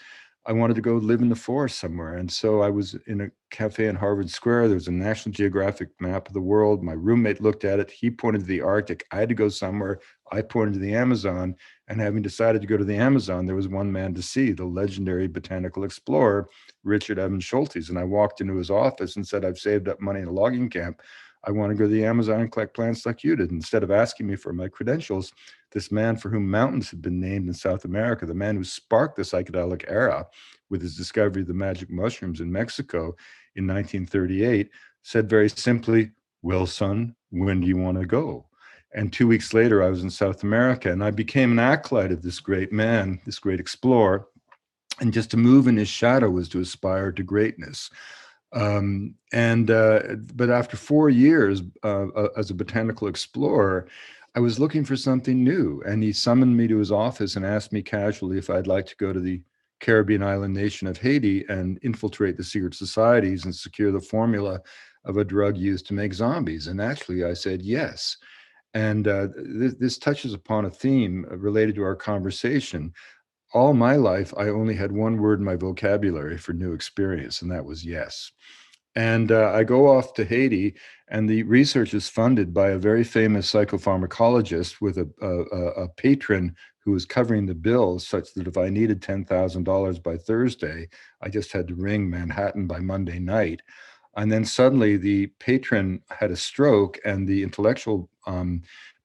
I wanted to go live in the forest somewhere. And so I was in a cafe in Harvard Square. There was a National Geographic map of the world. My roommate looked at it. He pointed to the Arctic. I had to go somewhere. I pointed to the Amazon. And having decided to go to the Amazon, there was one man to see, the legendary botanical explorer, Richard Evans Schultes. And I walked into his office and said, I've saved up money in a logging camp. I want to go to the Amazon and collect plants like you did. Instead of asking me for my credentials, this man for whom mountains had been named in South America, the man who sparked the psychedelic era with his discovery of the magic mushrooms in Mexico in 1938, said very simply, well, son, when do you want to go? And 2 weeks later, I was in South America, and I became an acolyte of this great man, this great explorer. And just to move in his shadow was to aspire to greatness. But after 4 years as a botanical explorer, I was looking for something new, and he summoned me to his office and asked me casually if I'd like to go to the Caribbean island nation of Haiti and infiltrate the secret societies and secure the formula of a drug used to make zombies. And actually, I said yes. And this touches upon a theme related to our conversation. All my life, I only had one word in my vocabulary for new experience, and that was yes. And I go off to Haiti, and the research is funded by a very famous psychopharmacologist with a patron who was covering the bills, such that if I needed $10,000 by Thursday, I just had to ring Manhattan by Monday night. And then suddenly the patron had a stroke, and the intellectual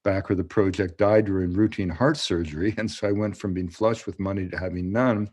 backer of the project died during routine heart surgery. And so I went from being flush with money to having none,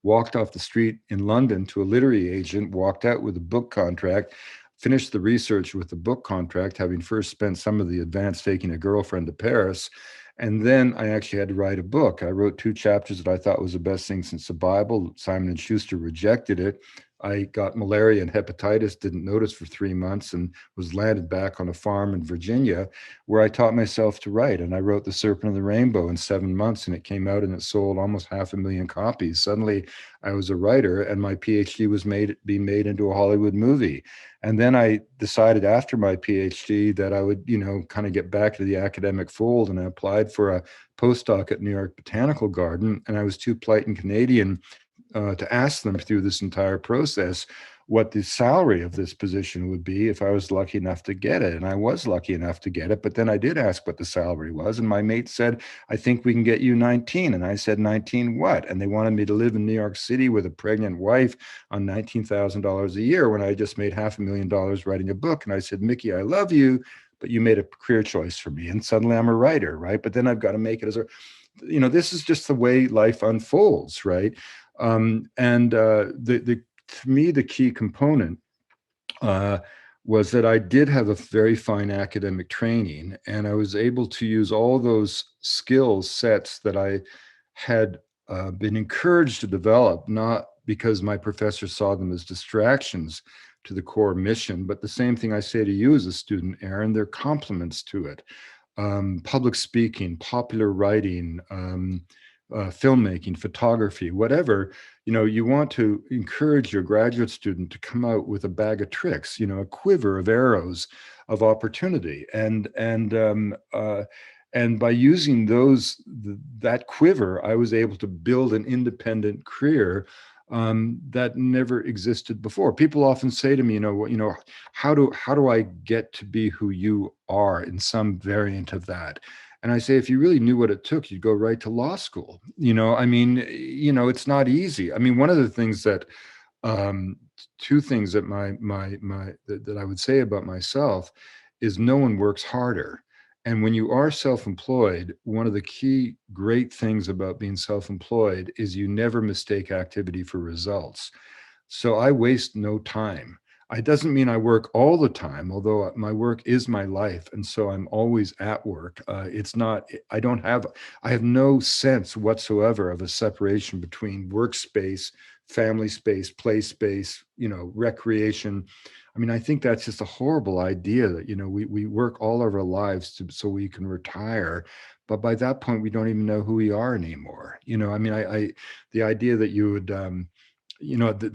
walked off the street in London to a literary agent, walked out with a book contract, finished the research with the book contract, having first spent some of the advance taking a girlfriend to Paris. And then I actually had to write a book. I wrote 2 chapters that I thought was the best thing since the Bible. Simon & Schuster rejected it. I got malaria and hepatitis, didn't notice for 3 months, and was landed back on a farm in Virginia where I taught myself to write. And I wrote The Serpent and the Rainbow in 7 months, and it came out and it sold almost 500,000 copies. Suddenly I was a writer, and my PhD was being made into a Hollywood movie. And then I decided after my PhD that I would, kind of get back to the academic fold, and I applied for a postdoc at New York Botanical Garden, and I was too polite and Canadian to ask them through this entire process what the salary of this position would be if I was lucky enough to get it. And I was lucky enough to get it, but then I did ask what the salary was. And my mate said, I think we can get you 19. And I said, 19 what? And they wanted me to live in New York City with a pregnant wife on $19,000 a year when I just made $500,000 writing a book. And I said, Mickey, I love you, but you made a career choice for me. And suddenly I'm a writer, right? But then I've got to make it as a, this is just the way life unfolds, right? To me, the key component was that I did have a very fine academic training, and I was able to use all those skill sets that I had been encouraged to develop, not because my professors saw them as distractions to the core mission, but the same thing I say to you as a student, Aaron, they're complements to it. Public speaking, popular writing, filmmaking, photography, whatever, you want to encourage your graduate student to come out with a bag of tricks, a quiver of arrows of opportunity. And by using that quiver, I was able to build an independent career that never existed before. People often say to me, how do I get to be who you are in some variant of that? And I say, if you really knew what it took, you'd go right to law school. It's not easy. I mean, one of the things that, two things that that I would say about myself is no one works harder. And when you are self-employed, one of the key great things about being self-employed is you never mistake activity for results. So I waste no time. It doesn't mean I work all the time, although my work is my life, and so I'm always at work. It's not. I have no sense whatsoever of a separation between workspace, family space, play space, recreation. I mean, I think that's just a horrible idea that, we work all of our lives so we can retire. But by that point, we don't even know who we are anymore. I mean, the idea that you would,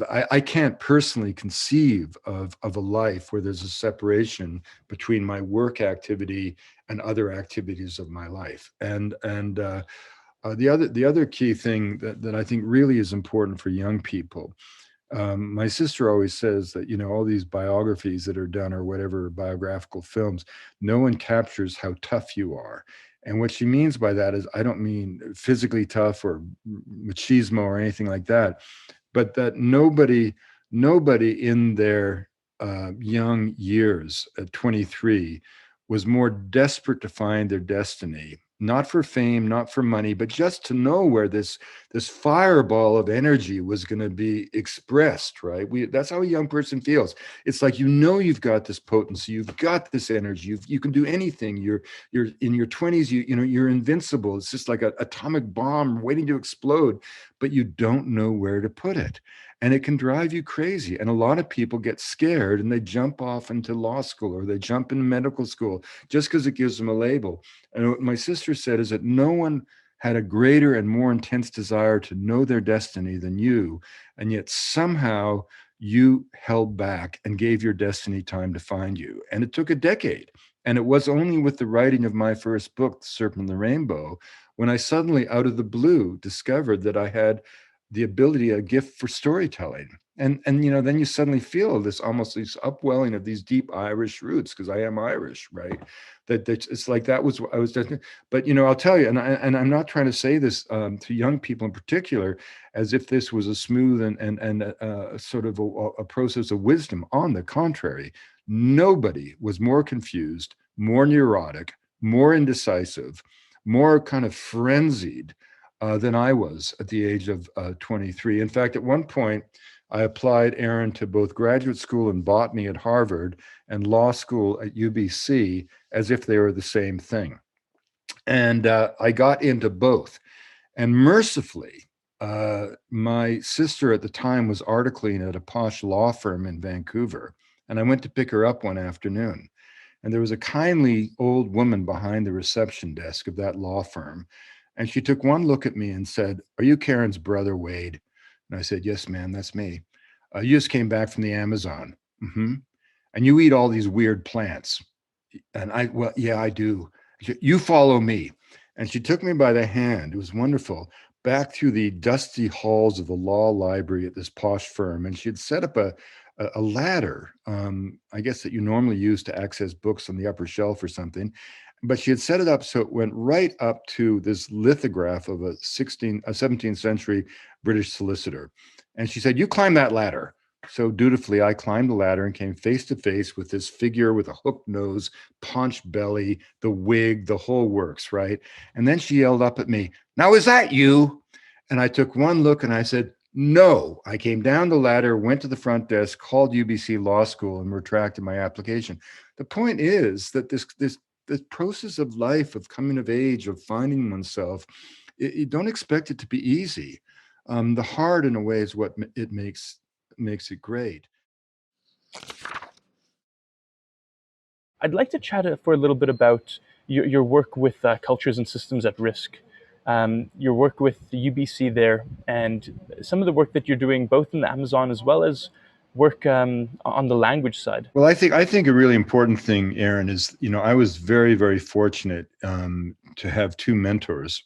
I can't personally conceive of a life where there's a separation between my work activity and other activities of my life. And the other key thing that I think really is important for young people. My sister always says that, all these biographies that are done or whatever biographical films, no one captures how tough you are. And what she means by that is, I don't mean physically tough or machismo or anything like that, but that nobody in their young years at 23 was more desperate to find their destiny, not for fame, not for money, but just to know where this fireball of energy was going to be expressed. Right? That's how a young person feels. It's like, you've got this potency, you've got this energy, you can do anything. You're in your 20s, you're invincible. It's just like an atomic bomb waiting to explode, but you don't know where to put it. And it can drive you crazy. And a lot of people get scared and they jump off into law school or they jump into medical school just because it gives them a label. And what my sister said is that no one had a greater and more intense desire to know their destiny than you. And yet somehow you held back and gave your destiny time to find you. And it took a decade. And it was only with the writing of my first book, The Serpent and the Rainbow, when I suddenly, out of the blue, discovered that I had the ability, a gift for storytelling. And then you suddenly feel this upwelling of these deep Irish roots, because I am Irish, right? That it's like that was I was just, but I'll tell you, and I'm not trying to say this to young people in particular as if this was a smooth and sort of a process of wisdom. On the contrary, nobody was more confused, more neurotic, more indecisive, more kind of frenzied than I was at the age of 23. In fact, at one point, I applied, Aaron, to both graduate school in botany at Harvard and law school at UBC as if they were the same thing. And I got into both. And mercifully, my sister at the time was articling at a posh law firm in Vancouver. And I went to pick her up one afternoon. And there was a kindly old woman behind the reception desk of that law firm. And she took one look at me and said, "Are you Karen's brother, Wade?" And I said, "Yes, ma'am, that's me. You just came back from the Amazon. Mm-hmm. And you eat all these weird plants." And well, yeah, I do. "You follow me." And she took me by the hand. It was wonderful. Back through the dusty halls of the law library at this posh firm. And she had set up a ladder, I guess that you normally use to access books on the upper shelf or something. But she had set it up so it went right up to this lithograph of a 17th century British solicitor. And she said, "You climb that ladder." So dutifully, I climbed the ladder and came face to face with this figure with a hooked nose, paunched belly, the wig, the whole works, right? And then she yelled up at me, "Now, is that you?" And I took one look and I said, "No." I came down the ladder, went to the front desk, called UBC Law School, and retracted my application. The point is that this process of life, of coming of age, of finding oneself, you don't expect it to be easy. The hard, in a way, is what it makes it great. I'd like to chat for a little bit about your work with cultures and systems at risk, your work with the UBC there, and some of the work that you're doing both in the Amazon as well as work on the language side. Well, I think a really important thing, Aaron, is, I was very, very fortunate to have two mentors.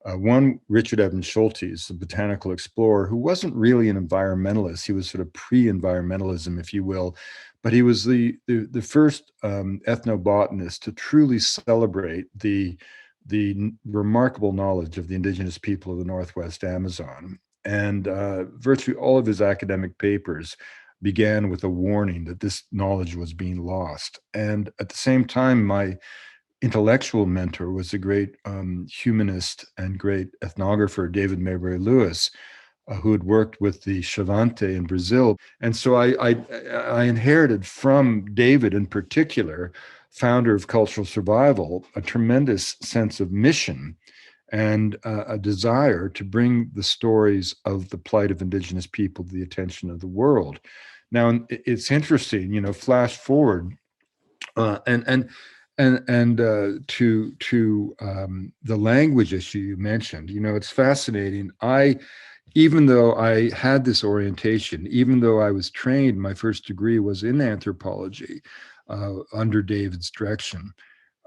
One, Richard Evans Schultes, the botanical explorer, who wasn't really an environmentalist. He was sort of pre-environmentalism, if you will, but he was the first ethnobotanist to truly celebrate the remarkable knowledge of the indigenous people of the Northwest Amazon. And virtually all of his academic papers began with a warning that this knowledge was being lost. And at the same time, my intellectual mentor was the great humanist and great ethnographer David Maybury Lewis, who had worked with the Chavante in Brazil. And so I inherited from David in particular, founder of Cultural Survival, a tremendous sense of mission and a desire to bring the stories of the plight of indigenous people to the attention of the world. Now, it's interesting, flash forward to the language issue you mentioned. It's fascinating. Even though I had this orientation, even though I was trained, my first degree was in anthropology under David's direction.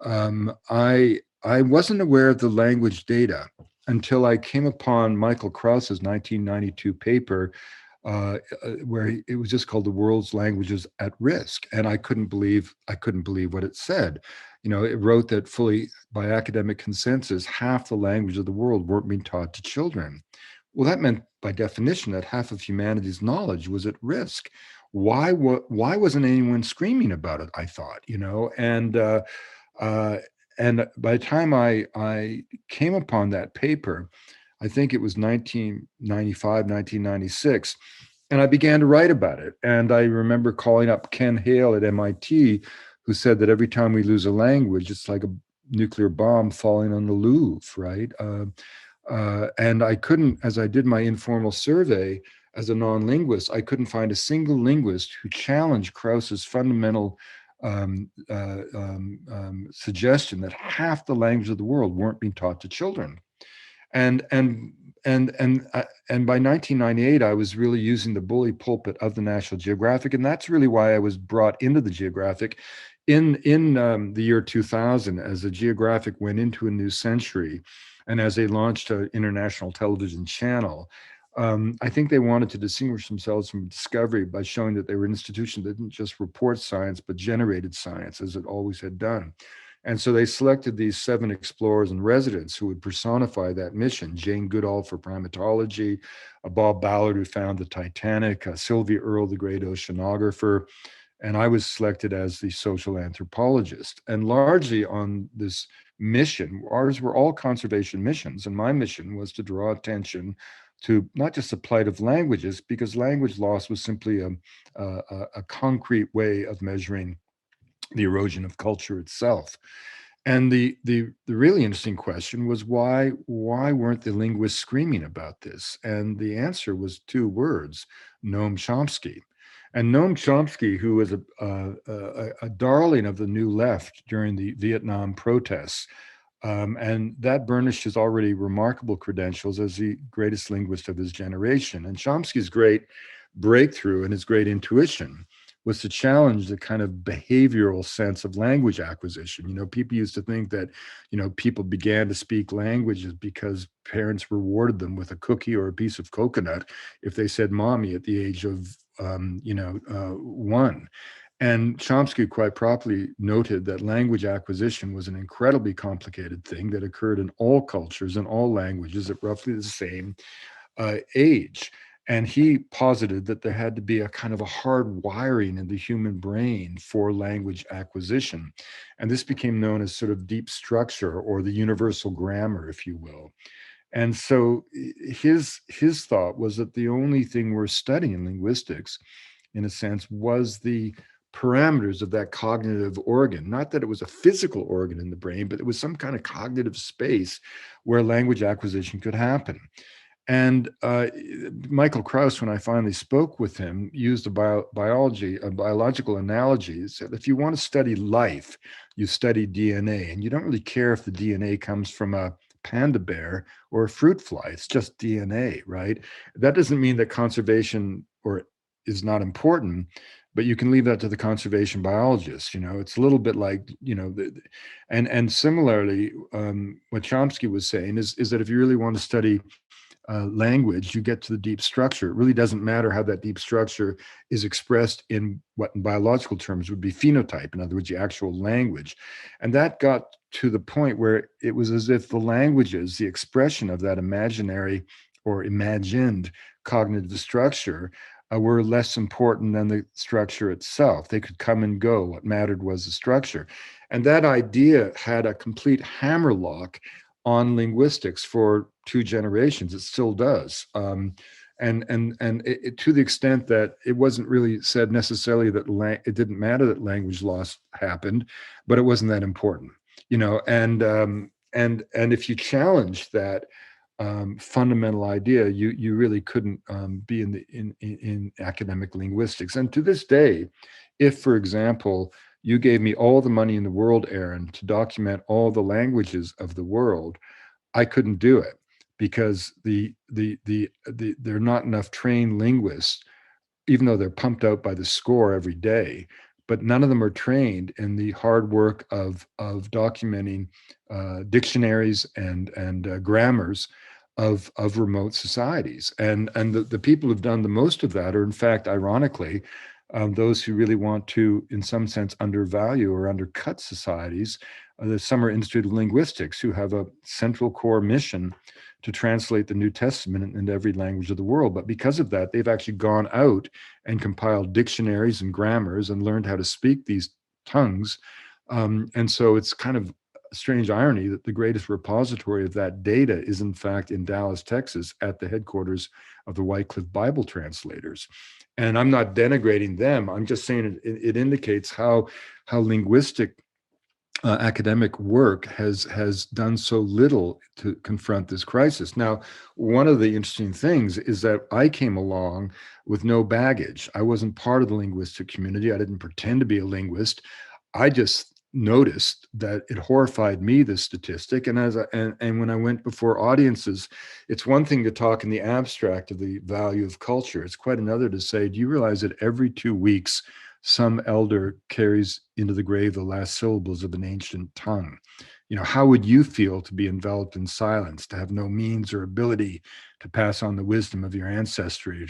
I wasn't aware of the language data until I came upon Michael Krause's 1992 paper, where it was just called "The World's Languages at Risk," and I couldn't believe what it said. It wrote that fully by academic consensus, half the language of the world weren't being taught to children. Well, that meant by definition that half of humanity's knowledge was at risk. Why wasn't anyone screaming about it? I thought, uh, and by the time I came upon that paper, I think it was 1995, 1996, and I began to write about it. And I remember calling up Ken Hale at MIT, who said that every time we lose a language, it's like a nuclear bomb falling on the Louvre, right? And I couldn't, as I did my informal survey as a non-linguist, I couldn't find a single linguist who challenged Krause's fundamental suggestion that half the languages of the world weren't being taught to children. And and and by 1998, I was really using the bully pulpit of the National Geographic, and that's really why I was brought into the Geographic in the year 2000, as the Geographic went into a new century, and as they launched an international television channel. I think they wanted to distinguish themselves from Discovery by showing that they were an institution that didn't just report science, but generated science, as it always had done. And so they selected these 7 explorers in residence who would personify that mission: Jane Goodall for primatology, Bob Ballard, who found the Titanic, Sylvia Earle, the great oceanographer, and I was selected as the social anthropologist. And largely on this mission, ours were all conservation missions, and my mission was to draw attention to not just the plight of languages, because language loss was simply a concrete way of measuring the erosion of culture itself. And the really interesting question was, why weren't the linguists screaming about this? And the answer was 2 words: Noam Chomsky. And Noam Chomsky, who was a darling of the New Left during the Vietnam protests, and that burnished his already remarkable credentials as the greatest linguist of his generation. And Chomsky's great breakthrough and his great intuition was to challenge the kind of behavioral sense of language acquisition. People used to think that, people began to speak languages because parents rewarded them with a cookie or a piece of coconut if they said mommy at the age of, 1. And Chomsky quite properly noted that language acquisition was an incredibly complicated thing that occurred in all cultures and all languages at roughly the same age. And he posited that there had to be a kind of a hard wiring in the human brain for language acquisition. And this became known as sort of deep structure, or the universal grammar, if you will. And so his thought was that the only thing we're studying in linguistics, in a sense, was the parameters of that cognitive organ. Not that it was a physical organ in the brain, but it was some kind of cognitive space where language acquisition could happen. And Michael Krause, when I finally spoke with him, used a biological analogy. He said, if you want to study life, you study DNA, and you don't really care if the DNA comes from a panda bear or a fruit fly. It's just DNA, right? That doesn't mean that conservation is not important, but you can leave that to the conservation biologists. It's a little bit like, and similarly, what Chomsky was saying is that if you really want to study language, you get to the deep structure. It really doesn't matter how that deep structure is expressed in what in biological terms would be phenotype, in other words, the actual language. And that got to the point where it was as if the languages, the expression of that imaginary or imagined cognitive structure, were less important than the structure itself. They could come and go. What mattered was the structure. And that idea had a complete hammerlock on linguistics for 2 generations. It still does. To the extent that it wasn't really said necessarily that it didn't matter that language loss happened, but it wasn't that important, and if you challenge that fundamental idea, you really couldn't be in academic linguistics. And to this day, if, for example, you gave me all the money in the world, Aaron, to document all the languages of the world, I couldn't do it because there are not enough trained linguists, even though they're pumped out by the score every day. But none of them are trained in the hard work of documenting dictionaries and grammars of remote societies. And the people who've done the most of that are, in fact, ironically, those who really want to, in some sense, undervalue or undercut societies. The Summer Institute of Linguistics, who have a central core mission to translate the New Testament into every language of the world. But because of that, they've actually gone out and compiled dictionaries and grammars and learned how to speak these tongues. And so it's kind of a strange irony that the greatest repository of that data is, in fact, in Dallas, Texas, at the headquarters of the Wycliffe Bible translators. And I'm not denigrating them. I'm just saying it indicates how linguistic academic work has done so little to confront this crisis. Now, one of the interesting things is that I came along with no baggage. I wasn't part of the linguistic community. I didn't pretend to be a linguist. I just noticed that it horrified me, this statistic. And when I went before audiences, it's one thing to talk in the abstract of the value of culture. It's quite another to say, do you realize that every 2 weeks some elder carries into the grave the last syllables of an ancient tongue? How would you feel to be enveloped in silence, to have no means or ability to pass on the wisdom of your ancestry,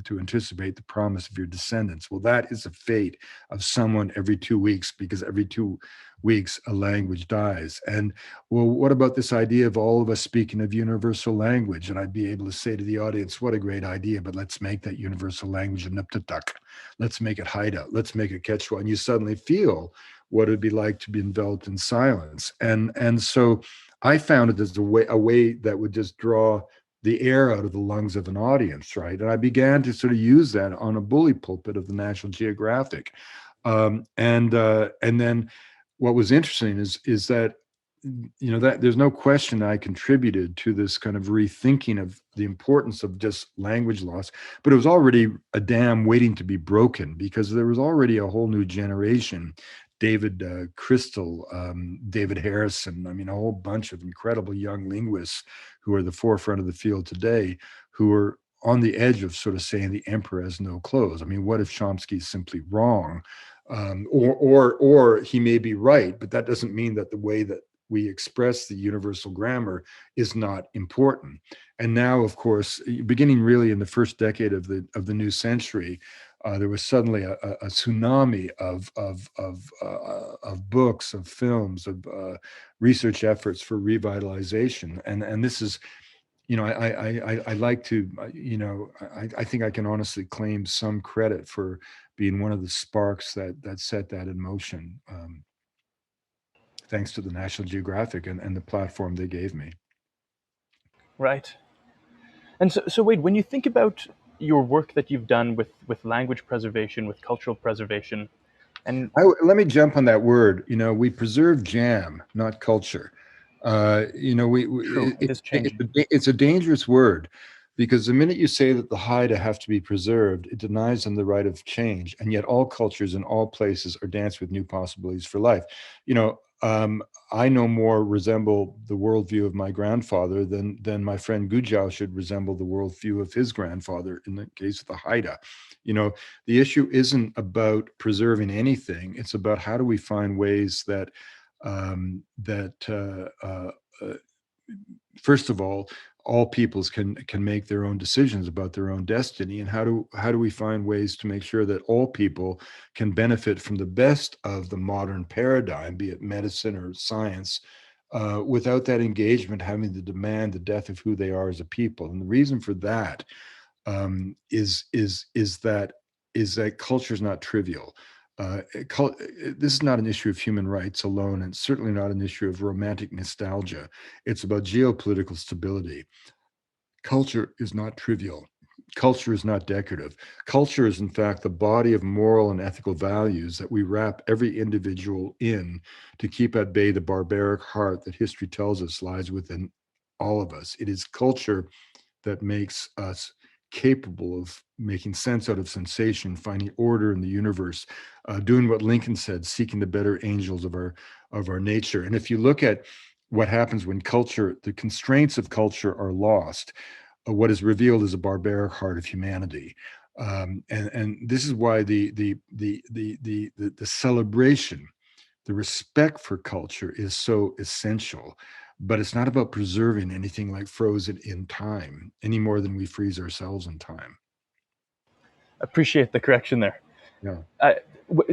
to anticipate the promise of your descendants? Well, that is the fate of someone every 2 weeks, because every 2 weeks a language dies. And well, what about this idea of all of us speaking of universal language? And I'd be able to say to the audience, what a great idea, but let's make that universal language a Niptatuk. Let's make it Haida. Let's make it Quechua. And you suddenly feel what it'd be like to be enveloped in silence. And so I found it as a way that would just draw the air out of the lungs of an audience, right? And I began to sort of use that on a bully pulpit of the National Geographic. And then what was interesting is that that there's no question I contributed to this kind of rethinking of the importance of just language loss, but it was already a dam waiting to be broken, because there was already a whole new generation. David Crystal, David Harrison, a whole bunch of incredible young linguists who are the forefront of the field today, who are on the edge of sort of saying the emperor has no clothes. What if Chomsky is simply wrong? Or he may be right, but that doesn't mean that the way that we express the universal grammar is not important. And now, of course, beginning really in the first decade of the new century, there was suddenly a tsunami of books, of films, of research efforts for revitalization. And this is, I like to, I think I can honestly claim some credit for being one of the sparks that set that in motion. Thanks to the National Geographic and the platform they gave me. Right. And so Wade, when you think about your work that you've done with language preservation, with cultural preservation, and let me jump on that word. We preserve jam, not culture. true, it is changing. It's a dangerous word, because the minute you say that the Haida have to be preserved, it denies them the right of change. And yet all cultures in all places are danced with new possibilities for life. I no more resemble the worldview of my grandfather than my friend Gujao should resemble the worldview of his grandfather in the case of the Haida. The issue isn't about preserving anything. It's about how do we find ways that first of all peoples can make their own decisions about their own destiny, and how do we find ways to make sure that all people can benefit from the best of the modern paradigm, be it medicine or science, without that engagement having to demand the death of who they are as a people. And the reason for that is that culture is not trivial. This is not an issue of human rights alone, and certainly not an issue of romantic nostalgia. It's about geopolitical stability. Culture is not trivial. culture is not decorative. Culture is, in fact, the body of moral and ethical values that we wrap every individual in to keep at bay the barbaric heart that history tells us lies within all of us. It is culture that makes us capable of making sense out of sensation, finding order in the universe, doing what Lincoln said, seeking the better angels of our nature. And if you look at what happens when culture, the constraints of culture are lost, what is revealed is a barbaric heart of humanity. And this is why the celebration, the respect for culture is so essential. But it's not about preserving anything like frozen in time any more than we freeze ourselves in time. Appreciate the correction there. Yeah.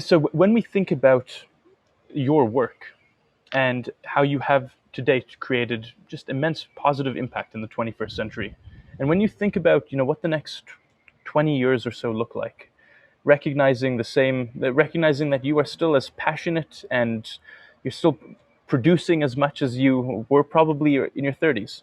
So when we think about your work and how you have to date created just immense positive impact in the 21st century, and when you think about what the next 20 years or so look like, recognizing that you are still as passionate and you're still producing as much as you were probably in your 30s,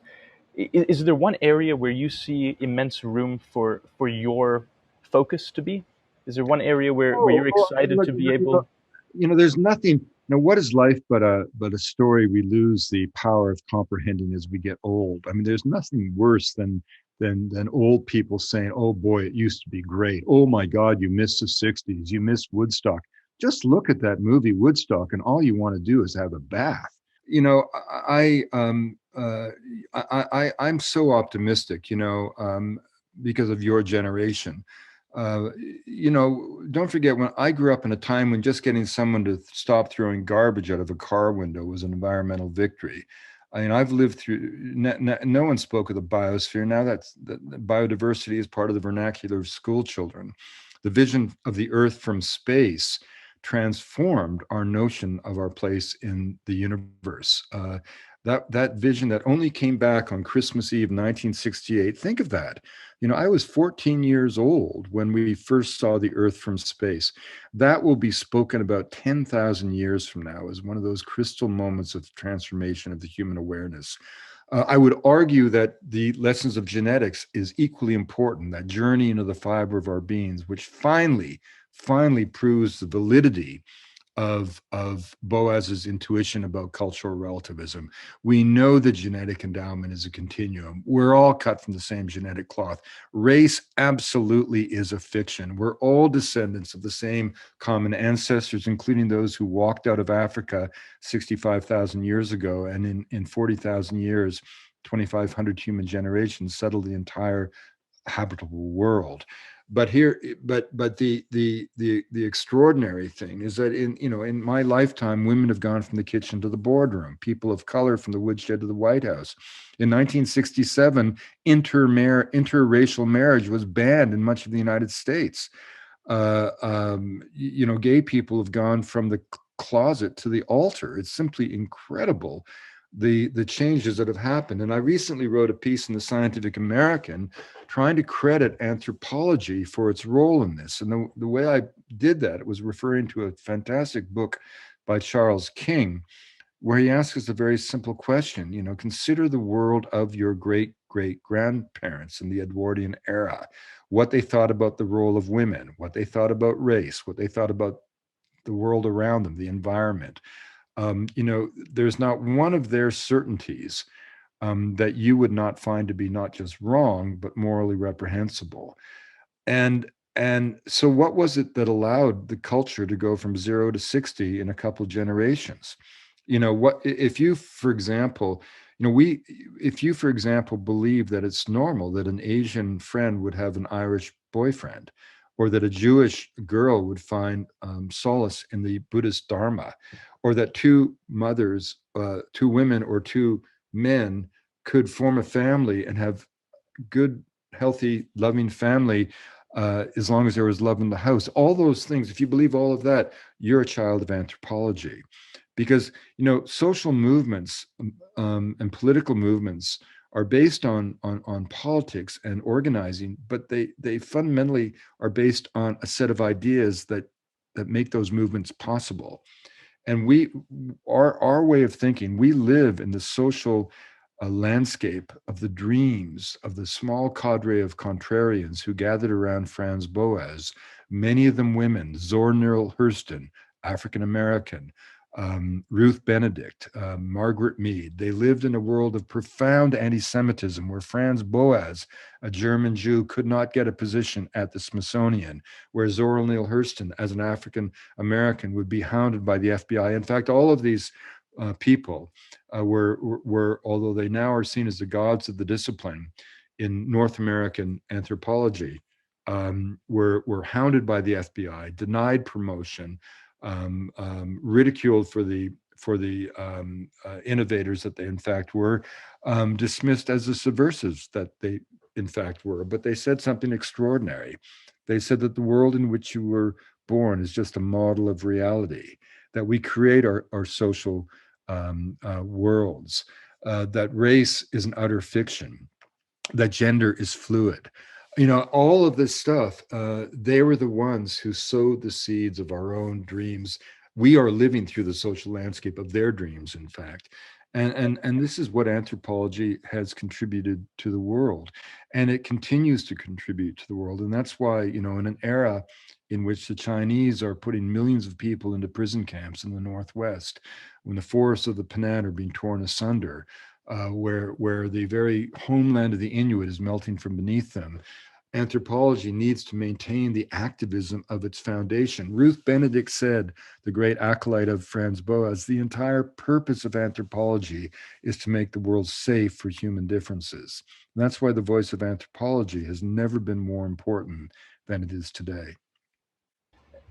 is there one area where you see immense room for your focus to be? Is there one area where you're excited Look, to be able? there's nothing. What is life but a story we lose the power of comprehending as we get old? I mean, there's nothing worse than old people saying, "Oh boy, it used to be great. Oh my God, you missed the '60s. You missed Woodstock." Just look at that movie Woodstock, and all you want to do is have a bath. You know, I'm so optimistic. Because of your generation. Uh, don't forget when I grew up in a time when just getting someone to stop throwing garbage out of a car window was an environmental victory. I mean, I've lived through. No one spoke of the biosphere. Now that biodiversity is part of the vernacular of school children. The vision of the Earth from space transformed our notion of our place in the universe. That vision that only came back on Christmas Eve, 1968. Think of that. I was 14 years old when we first saw the Earth from space. That will be spoken about 10,000 years from now as one of those crystal moments of transformation of the human awareness. I would argue that the lessons of genetics is equally important, that journey into the fiber of our beings, which finally proves the validity of Boaz's intuition about cultural relativism. We know the genetic endowment is a continuum. We're all cut from the same genetic cloth. Race absolutely is a fiction. We're all descendants of the same common ancestors, including those who walked out of Africa 65,000 years ago, and in 40,000 years, 2,500 human generations settled the entire habitable world. But the extraordinary thing is that in my lifetime, women have gone from the kitchen to the boardroom. People of color from the woodshed to the White House. In 1967, interracial marriage was banned in much of the United States. Gay people have gone from the closet to the altar. It's simply incredible the changes that have happened. And I recently wrote a piece in the Scientific American trying to credit anthropology for its role in this. And the way I did that, it was referring to a fantastic book by Charles King, where he asks us a very simple question. Consider the world of your great great grandparents in the Edwardian era, what they thought about the role of women, what they thought about race, what they thought about the world around them, the environment. There's not one of their certainties that you would not find to be not just wrong, but morally reprehensible. And so what was it that allowed the culture to go from 0 to 60 in a couple of generations? What if you, for example, we if you, for example, believe that it's normal that an Asian friend would have an Irish boyfriend, or that a Jewish girl would find solace in the Buddhist Dharma, or that two women or two men could form a family and have good, healthy, loving family, as long as there was love in the house. All those things, if you believe all of that, you're a child of anthropology. Because, social movements and political movements are based on politics and organizing, but they fundamentally are based on a set of ideas that make those movements possible. And our way of thinking, we live in the social landscape of the dreams of the small cadre of contrarians who gathered around Franz Boas, many of them women, Zora Neale Hurston, African American, Ruth Benedict, Margaret Mead. They lived in a world of profound anti Semitism where Franz Boas, a German Jew, could not get a position at the Smithsonian, where Zora Neale Hurston, as an African American, would be hounded by the FBI. In fact, all of these people were, although they now are seen as the gods of the discipline in North American anthropology, were hounded by the FBI, denied promotion, ridiculed for the innovators that they in fact were, dismissed as the subversives that they in fact were. But they said something extraordinary. They said that the world in which you were born is just a model of reality, that we create our social worlds, that race is an utter fiction, that gender is fluid. All of this stuff, they were the ones who sowed the seeds of our own dreams. We are living through the social landscape of their dreams, in fact. And this is what anthropology has contributed to the world. And it continues to contribute to the world. And that's why, in an era in which the Chinese are putting millions of people into prison camps in the Northwest, when the forests of the Penan are being torn asunder, where the very homeland of the Inuit is melting from beneath them, anthropology needs to maintain the activism of its foundation. Ruth Benedict said, the great acolyte of Franz Boas, the entire purpose of anthropology is to make the world safe for human differences. And that's why the voice of anthropology has never been more important than it is today.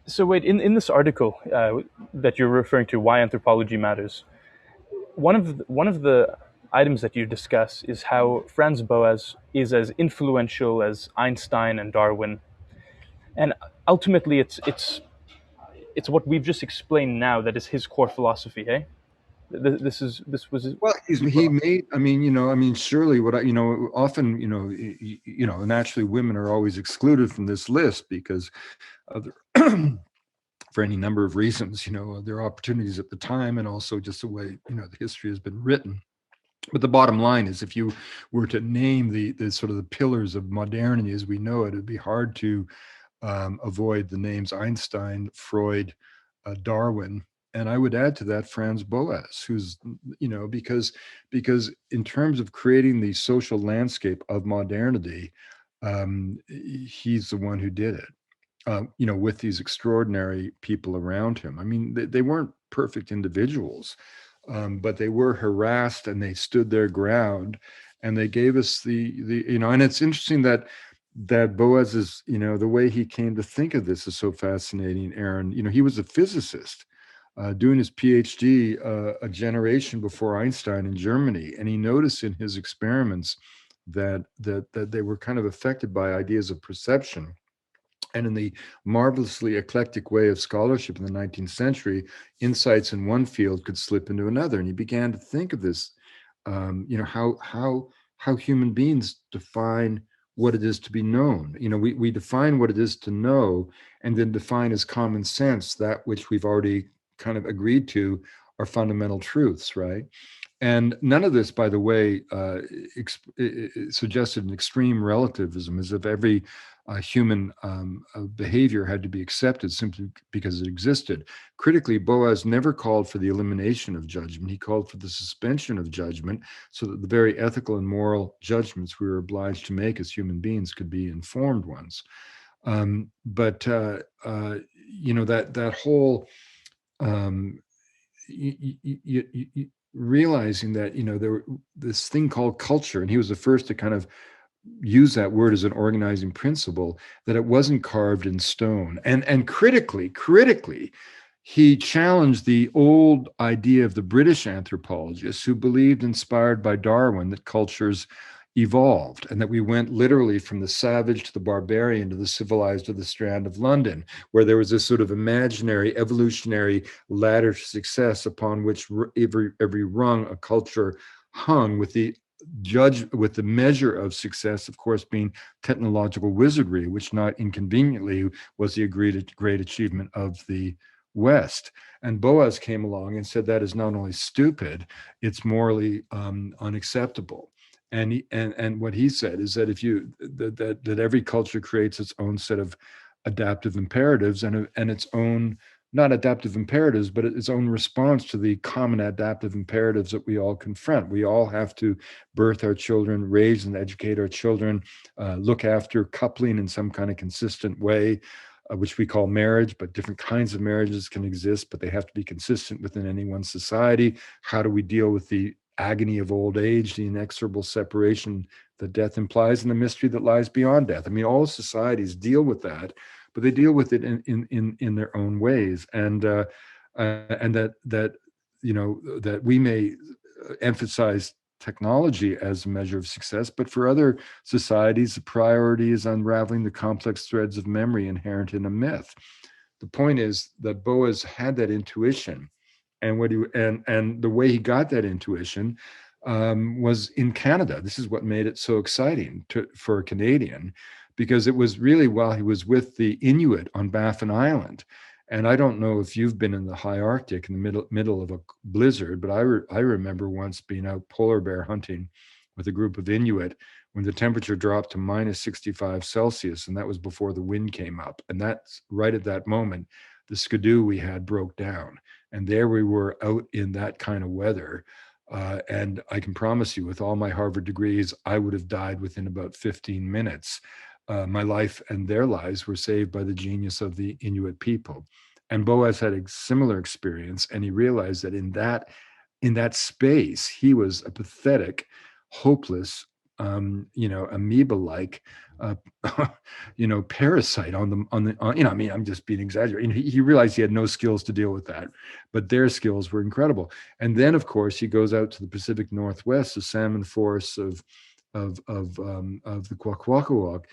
So wait, in this article that you're referring to, Why Anthropology Matters, one of the items that you discuss is how Franz Boas is as influential as Einstein and Darwin, and ultimately it's what we've just explained now that is his core philosophy. Hey, this was Well, he made. Surely what often, naturally, women are always excluded from this list because of for any number of reasons. There are opportunities at the time, and also just the way the history has been written. But the bottom line is, if you were to name the sort of the pillars of modernity as we know it, it'd be hard to avoid the names Einstein, Freud, Darwin, and I would add to that Franz Boas, who's because in terms of creating the social landscape of modernity, he's the one who did it. With these extraordinary people around him. I mean, they weren't perfect individuals, but they were harassed and they stood their ground, and they gave us and it's interesting that Boas is, the way he came to think of this is so fascinating, Aaron. He was a physicist doing his PhD a generation before Einstein in Germany, and he noticed in his experiments that they were kind of affected by ideas of perception. And in the marvelously eclectic way of scholarship in the 19th century, insights in one field could slip into another. And he began to think of this, how human beings define what it is to be known. We define what it is to know, and then define as common sense that which we've already kind of agreed to are fundamental truths, right? And none of this, by the way, suggested an extreme relativism, as if every human behavior had to be accepted simply because it existed. Critically, Boas never called for the elimination of judgment. He called for the suspension of judgment so that the very ethical and moral judgments we were obliged to make as human beings could be informed ones. But that whole realizing that there were this thing called culture, and he was the first to kind of use that word as an organizing principle, that it wasn't carved in stone. And critically, he challenged the old idea of the British anthropologists who believed, inspired by Darwin, that cultures evolved and that we went literally from the savage to the barbarian to the civilized to the Strand of London, where there was this sort of imaginary evolutionary ladder to success upon which every rung a culture hung, with the measure of success, of course, being technological wizardry, which not inconveniently was the agreed great achievement of the west. And Boas came along and said that is not only stupid, it's morally unacceptable. And what he said is that if you that every culture creates its own set of adaptive imperatives and its own, not adaptive imperatives, but its own response to the common adaptive imperatives that we all confront. We all have to birth our children, raise and educate our children, look after coupling in some kind of consistent way, which we call marriage, but different kinds of marriages can exist, but they have to be consistent within any one society. How do we deal with the agony of old age, the inexorable separation that death implies, and the mystery that lies beyond death? I mean, all societies deal with that, but they deal with it in their own ways, and that that we may emphasize technology as a measure of success, but for other societies, the priority is unraveling the complex threads of memory inherent in a myth. The point is that Boas had that intuition, and the way he got that intuition was in Canada. This is what made it so exciting for a Canadian, because it was really while he was with the Inuit on Baffin Island. And I don't know if you've been in the high Arctic in the middle of a blizzard, but I remember once being out polar bear hunting with a group of Inuit when the temperature dropped to minus 65 Celsius, and that was before the wind came up. And that's right at that moment, the skidoo we had broke down. And there we were out in that kind of weather. And I can promise you, with all my Harvard degrees, I would have died within about 15 minutes. My life and their lives were saved by the genius of the Inuit people. And Boas had a similar experience, and he realized that in that space, he was a pathetic, hopeless, amoeba-like, uh, parasite I mean, I'm just being exaggerating. He realized he had no skills to deal with that, but their skills were incredible. And then, of course, he goes out to the Pacific Northwest, the salmon forests of the Kwakwaka'wakw,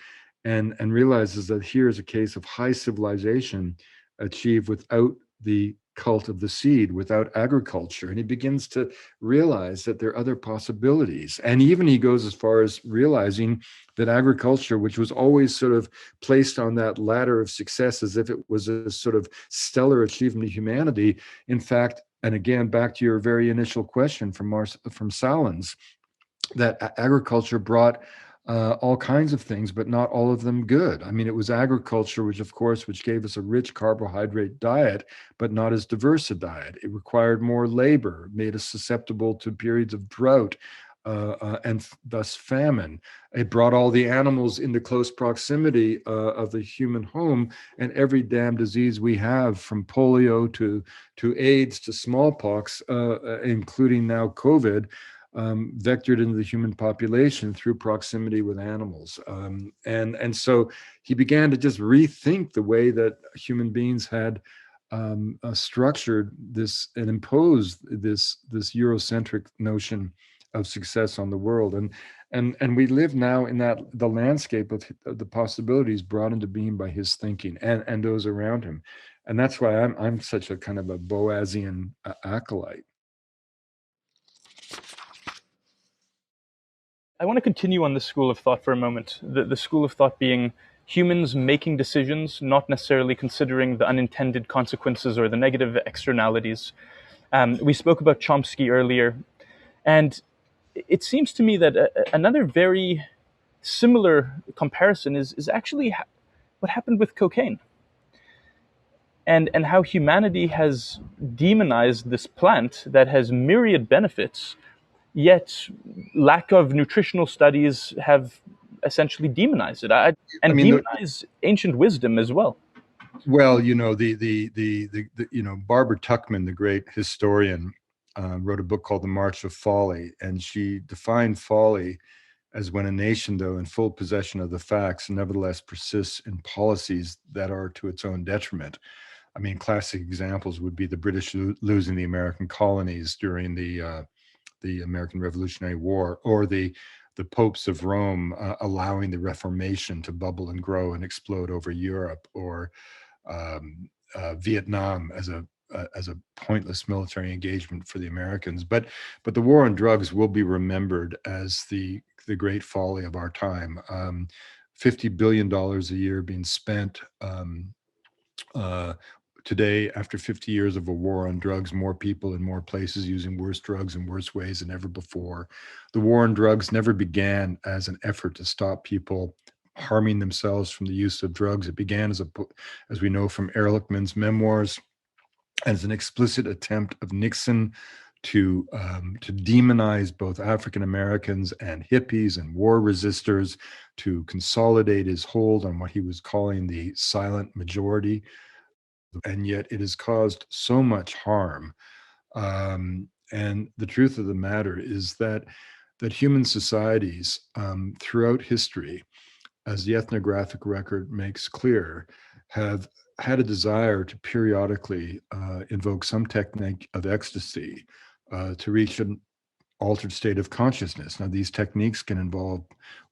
and realizes that here is a case of high civilization achieved without the cult of the seed, without agriculture. And he begins to realize that there are other possibilities. And even he goes as far as realizing that agriculture, which was always sort of placed on that ladder of success as if it was a sort of stellar achievement of humanity, in fact, and again, back to your very initial question from Salins, that agriculture brought all kinds of things, but not all of them good. I mean, it was agriculture, which gave us a rich carbohydrate diet, but not as diverse a diet. It required more labor, made us susceptible to periods of drought, and thus famine. It brought all the animals into close proximity of the human home, and every damn disease we have, from polio to AIDS to smallpox, including now COVID, vectored into the human population through proximity with animals. And so he began to just rethink the way that human beings had structured this and imposed this Eurocentric notion of success on the world. And we live now in the landscape of the possibilities brought into being by his thinking and those around him. And that's why I'm such a kind of a Boasian acolyte. I want to continue on this school of thought for a moment. The school of thought being humans making decisions, not necessarily considering the unintended consequences or the negative externalities. We spoke about Chomsky earlier, and it seems to me that another very similar comparison is actually what happened with cocaine, and how humanity has demonized this plant that has myriad benefits, yet lack of nutritional studies have essentially demonized it, I and mean, demonize ancient wisdom as well. well, Barbara Tuchman, the great historian, wrote a book called The March of Folly, and she defined folly as when a nation, though in full possession of the facts, nevertheless persists in policies that are to its own detriment. I mean, classic examples would be the British losing the American colonies during the American Revolutionary War, or the popes of Rome allowing the Reformation to bubble and grow and explode over Europe, or Vietnam as a pointless military engagement for the Americans. But the war on drugs will be remembered as the great folly of our time. $50 billion a year being spent uh, Today, after 50 years of a war on drugs, more people in more places using worse drugs in worse ways than ever before. The war on drugs never began as an effort to stop people harming themselves from the use of drugs. It began as we know from Ehrlichman's memoirs, as an explicit attempt of Nixon to demonize both African Americans and hippies and war resistors, to consolidate his hold on what he was calling the silent majority. And yet it has caused so much harm. And the truth of the matter is that human societies throughout history, as the ethnographic record makes clear, have had a desire to periodically invoke some technique of ecstasy to reach an altered state of consciousness. Now, these techniques can involve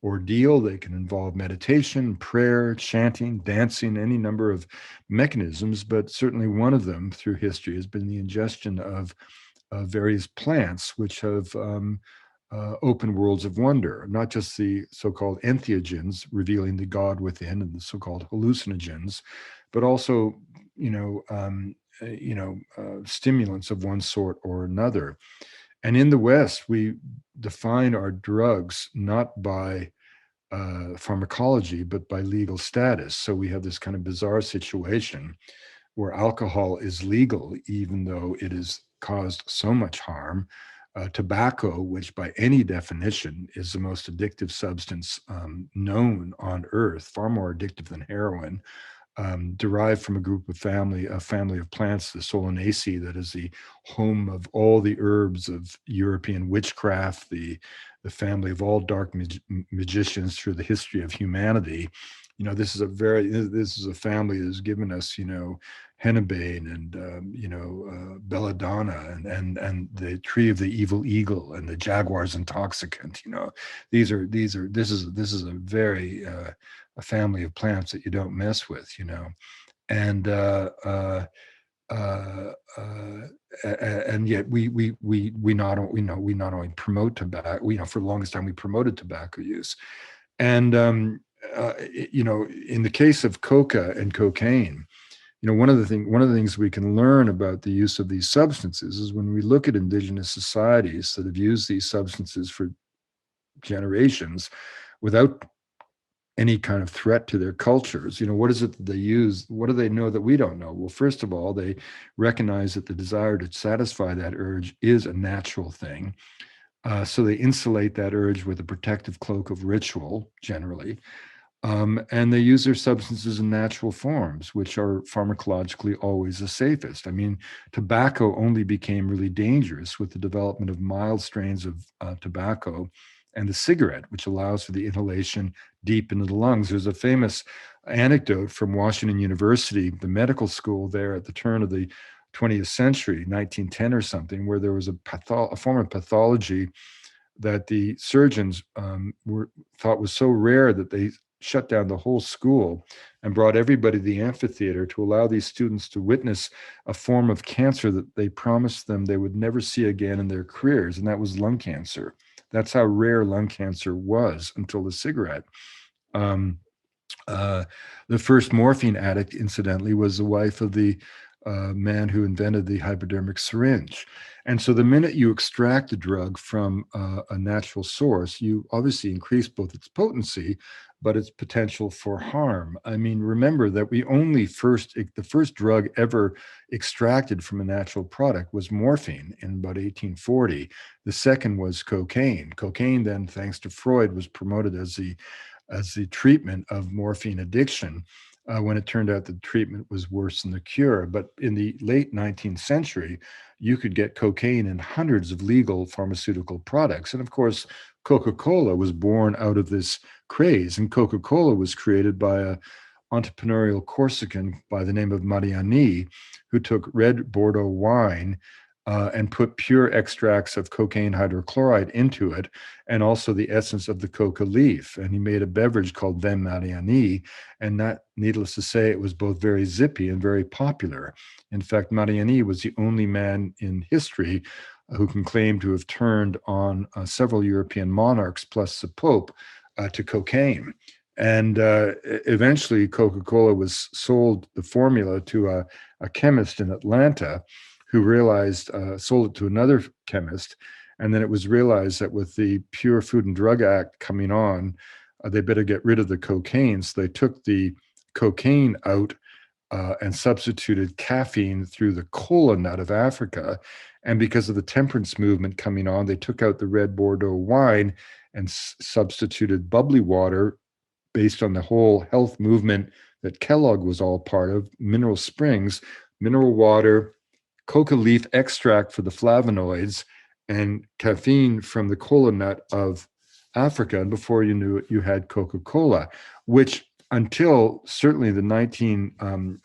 ordeal, they can involve meditation, prayer, chanting, dancing, any number of mechanisms, but certainly one of them through history has been the ingestion of various plants, which have open worlds of wonder, not just the so-called entheogens, revealing the God within, and the so-called hallucinogens, but also, stimulants of one sort or another. And in the West, we define our drugs not by pharmacology, but by legal status. So we have this kind of bizarre situation where alcohol is legal, even though it has caused so much harm. Tobacco, which by any definition is the most addictive substance known on earth, far more addictive than heroin, derived from a family of plants, the Solanaceae, that is the home of all the herbs of European witchcraft, the family of all dark magicians through the history of humanity. This is a family that has given us, henbane and belladonna and the tree of the evil eagle and the jaguar's intoxicant. This is a very a family of plants that you don't mess with, and and yet we not only promote tobacco. For the longest time we promoted tobacco use, and in the case of coca and cocaine, one of the things we can learn about the use of these substances is when we look at indigenous societies that have used these substances for generations without any kind of threat to their cultures. What is it that they use? What do they know that we don't know? Well, first of all, they recognize that the desire to satisfy that urge is a natural thing. So they insulate that urge with a protective cloak of ritual, generally. And they use their substances in natural forms, which are pharmacologically always the safest. I mean, tobacco only became really dangerous with the development of mild strains of tobacco and the cigarette, which allows for the inhalation deep into the lungs. There's a famous anecdote from Washington University, the medical school there at the turn of the 20th century, 1910 or something, where there was a form of pathology that the surgeons thought was so rare that they shut down the whole school and brought everybody to the amphitheater to allow these students to witness a form of cancer that they promised them they would never see again in their careers, and that was lung cancer. That's how rare lung cancer was until the cigarette. The first morphine addict, incidentally, was the wife of the man who invented the hypodermic syringe. And so the minute you extract the drug from a natural source, you obviously increase both its potency, but its potential for harm. I mean, remember that the first drug ever extracted from a natural product was morphine in about 1840. The second was cocaine. Cocaine then, thanks to Freud, was promoted as the treatment of morphine addiction, when it turned out the treatment was worse than the cure. But in the late 19th century, you could get cocaine in hundreds of legal pharmaceutical products. And of course, Coca-Cola was born out of this craze. And Coca-Cola was created by an entrepreneurial Corsican by the name of Mariani, who took red Bordeaux wine and put pure extracts of cocaine hydrochloride into it, and also the essence of the coca leaf. And he made a beverage called Vin Mariani, and that, needless to say, it was both very zippy and very popular. In fact, Mariani was the only man in history who can claim to have turned on several European monarchs, plus the Pope, to cocaine. And eventually, Coca-Cola was sold the formula to a chemist in Atlanta who realized, sold it to another chemist. And then it was realized that with the Pure Food and Drug Act coming on, they better get rid of the cocaine. So they took the cocaine out and substituted caffeine through the cola nut of Africa. And because of the temperance movement coming on, they took out the red Bordeaux wine and substituted bubbly water based on the whole health movement that Kellogg was all part of, mineral springs, mineral water, coca leaf extract for the flavonoids, and caffeine from the cola nut of Africa. And before you knew it, you had Coca-Cola, which until certainly the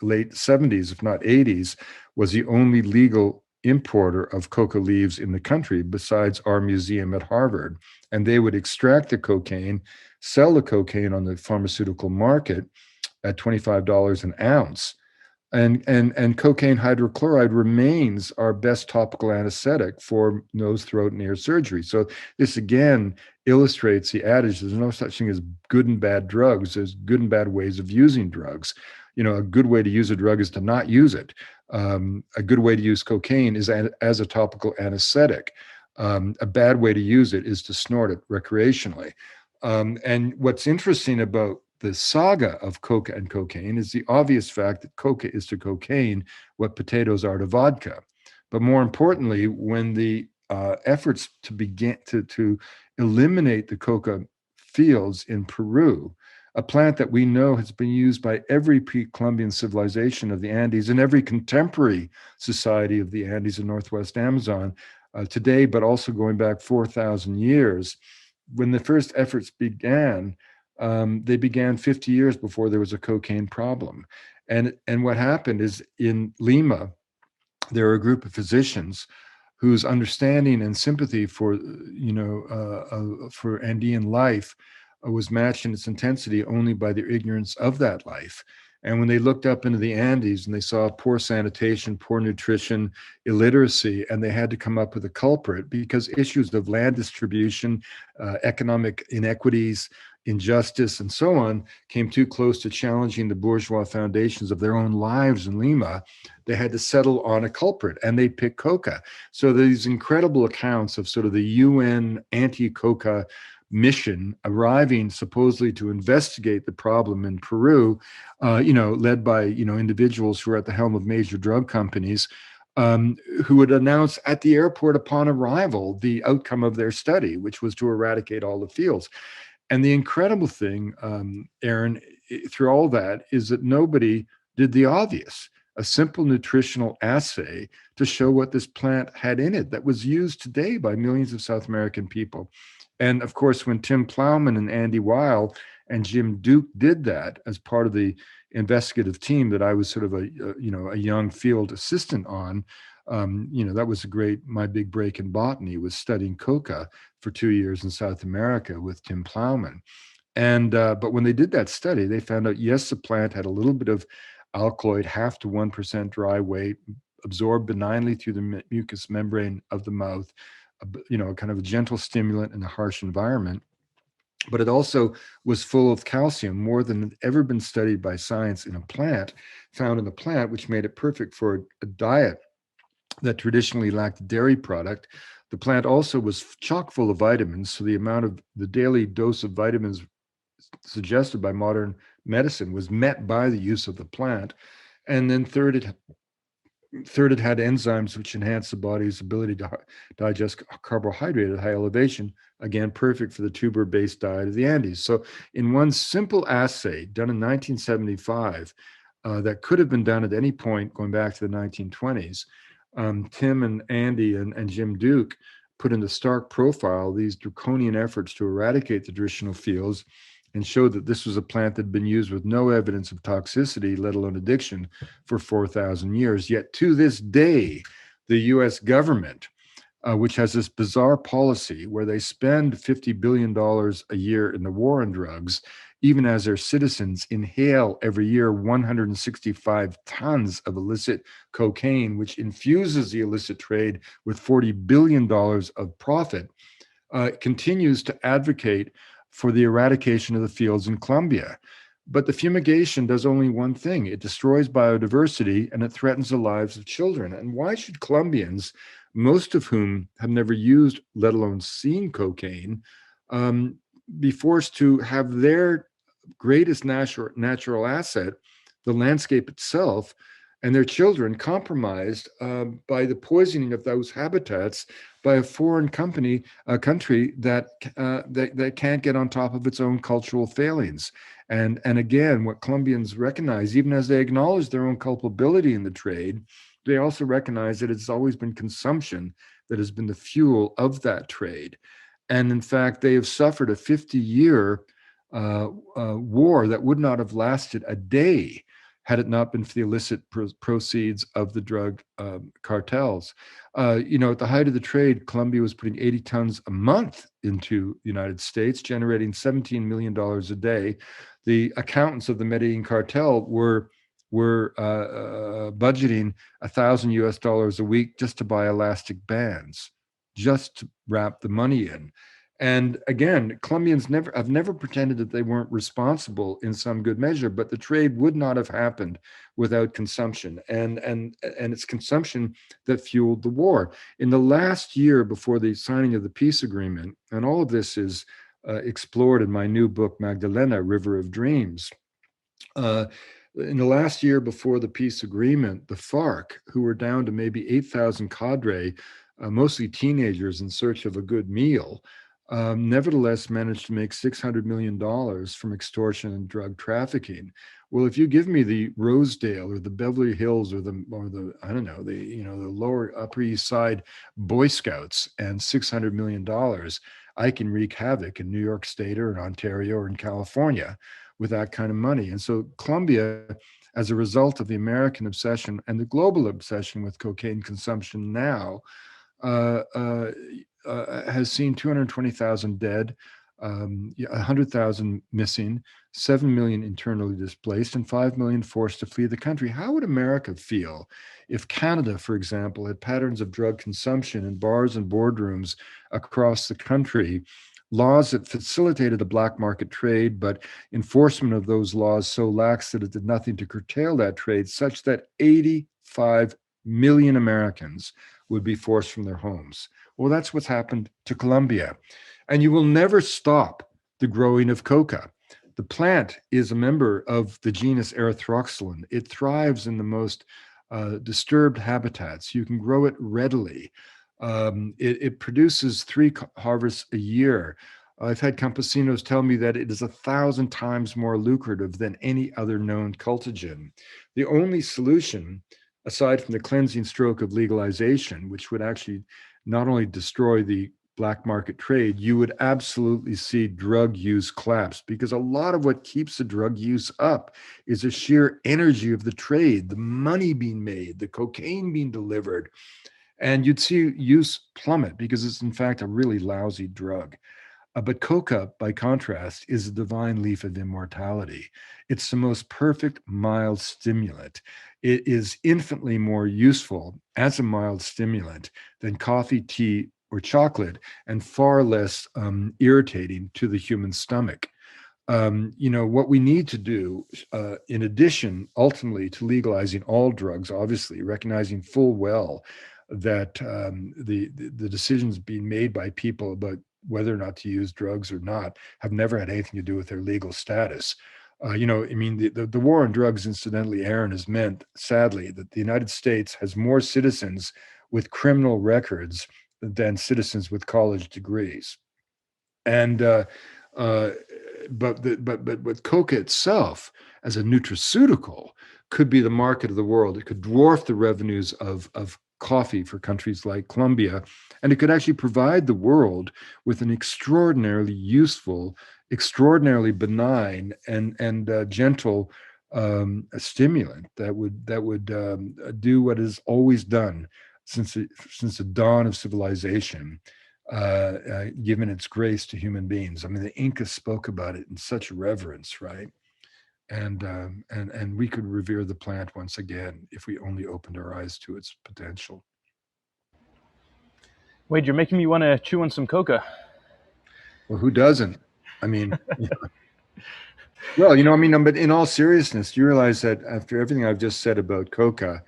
late 70s, if not 80s, was the only legal importer of coca leaves in the country besides our museum at Harvard. And they would extract the cocaine, sell the cocaine on the pharmaceutical market at $25 an ounce. And cocaine hydrochloride remains our best topical anesthetic for nose, throat, and ear surgery. So this again illustrates the adage: there's no such thing as good and bad drugs. There's good and bad ways of using drugs. A good way to use a drug is to not use it. A good way to use cocaine is as a topical anesthetic. A bad way to use it is to snort it recreationally. And what's interesting about the saga of coca and cocaine is the obvious fact that coca is to cocaine what potatoes are to vodka. But more importantly, when the efforts to begin to eliminate the coca fields in Peru, a plant that we know has been used by every pre-Columbian civilization of the Andes and every contemporary society of the Andes and Northwest Amazon today, but also going back 4,000 years, when the first efforts began, they began 50 years before there was a cocaine problem. And what happened is in Lima, there are a group of physicians whose understanding and sympathy for, for Andean life was matched in its intensity only by their ignorance of that life. And when they looked up into the Andes and they saw poor sanitation, poor nutrition, illiteracy, and they had to come up with a culprit because issues of land distribution, economic inequities, injustice, and so on came too close to challenging the bourgeois foundations of their own lives in Lima, they had to settle on a culprit, and they picked coca. So these incredible accounts of sort of the UN anti-coca mission arriving supposedly to investigate the problem in Peru, led by, individuals who are at the helm of major drug companies, who would announce at the airport upon arrival the outcome of their study, which was to eradicate all the fields. And the incredible thing, Aaron, through all that, is that nobody did the obvious, a simple nutritional assay to show what this plant had in it that was used today by millions of South American people. And of course, when Tim Plowman and Andy Weil and Jim Duke did that as part of the investigative team that I was sort of a young field assistant on, that was my big break in botany, was studying coca for 2 years in South America with Tim Plowman. And but when they did that study, they found out, yes, the plant had a little bit of alkaloid, 0.5 to 1% dry weight, absorbed benignly through the mucous membrane of the mouth, kind of a gentle stimulant in a harsh environment. But it also was full of calcium, more than had ever been studied by science found in the plant, which made it perfect for a diet that traditionally lacked dairy product. The plant also was chock full of vitamins, so the daily dose of vitamins suggested by modern medicine was met by the use of the plant. And then third, it had enzymes which enhance the body's ability to digest carbohydrate at high elevation, again, perfect for the tuber-based diet of the Andes. So in one simple assay done in 1975, that could have been done at any point going back to the 1920s, Tim and Andy and Jim Duke put in the stark profile these draconian efforts to eradicate the traditional fields and showed that this was a plant that had been used with no evidence of toxicity, let alone addiction, for 4,000 years. Yet to this day, the US government, which has this bizarre policy where they spend $50 billion a year in the war on drugs, even as their citizens inhale every year 165 tons of illicit cocaine, which infuses the illicit trade with $40 billion of profit, continues to advocate for the eradication of the fields in Colombia. But the fumigation does only one thing: it destroys biodiversity and it threatens the lives of children. And why should Colombians, most of whom have never used, let alone seen cocaine, um, be forced to have their greatest natural asset, the landscape itself, and their children compromised by the poisoning of those habitats by a foreign country that can't get on top of its own cultural failings. And again, what Colombians recognize, even as they acknowledge their own culpability in the trade, they also recognize that it's always been consumption that has been the fuel of that trade. And in fact, they have suffered a 50-year war that would not have lasted a day had it not been for the illicit proceeds of the drug cartels. At the height of the trade, Colombia was putting 80 tons a month into the United States, generating $17 million a day. The accountants of the Medellin cartel were budgeting $1,000 a week just to buy elastic bands, just to wrap the money in. And again, Colombians have never pretended that they weren't responsible in some good measure, but the trade would not have happened without consumption, and it's consumption that fueled the war. In the last year before the signing of the peace agreement, and all of this is explored in my new book, Magdalena, River of Dreams. In the last year before the peace agreement, the FARC, who were down to maybe 8,000 cadre, mostly teenagers in search of a good meal, nevertheless managed to make $600 million from extortion and drug trafficking. Well, if you give me the Rosedale or the Beverly Hills or the I don't know, the lower Upper East Side Boy Scouts and $600 million, I can wreak havoc in New York State or in Ontario or in California with that kind of money. And so Colombia, as a result of the American obsession and the global obsession with cocaine consumption now, has seen 220,000 dead, 100,000 missing, 7 million internally displaced, and 5 million forced to flee the country. How would America feel if Canada, for example, had patterns of drug consumption in bars and boardrooms across the country, laws that facilitated the black market trade, but enforcement of those laws so lax that it did nothing to curtail that trade, such that 85 million Americans would be forced from their homes? Well, that's what's happened to Colombia. And you will never stop the growing of coca. The plant is a member of the genus Erythroxylon. It thrives in the most disturbed habitats. You can grow it readily. It produces 3 harvests a year. I've had campesinos tell me that it is 1,000 times more lucrative than any other known cultigen. The only solution, aside from the cleansing stroke of legalization, which would actually not only destroy the black market trade, you would absolutely see drug use collapse, because a lot of what keeps the drug use up is the sheer energy of the trade, the money being made, the cocaine being delivered. And you'd see use plummet because it's in fact a really lousy drug. But coca, by contrast, is a divine leaf of immortality. It's the most perfect mild stimulant. It is infinitely more useful as a mild stimulant than coffee, tea, or chocolate, and far less irritating to the human stomach. What we need to do, in addition, ultimately, to legalizing all drugs, obviously, recognizing full well that the decisions being made by people about whether or not to use drugs or not have never had anything to do with their legal status. The war on drugs, incidentally, Aaron, has meant, sadly, that the United States has more citizens with criminal records than citizens with college degrees. And but with coca itself as a nutraceutical could be the market of the world. It could dwarf the revenues of coffee for countries like Colombia, and it could actually provide the world with an extraordinarily useful, extraordinarily benign, and gentle stimulant that would do what is always done since the dawn of civilization, given its grace to human beings. I mean, the Incas spoke about it in such reverence, right? And we could revere the plant once again if we only opened our eyes to its potential. Wade, you're making me want to chew on some coca. Well, who doesn't? I mean, well, but in all seriousness, you realize that after everything I've just said about coca,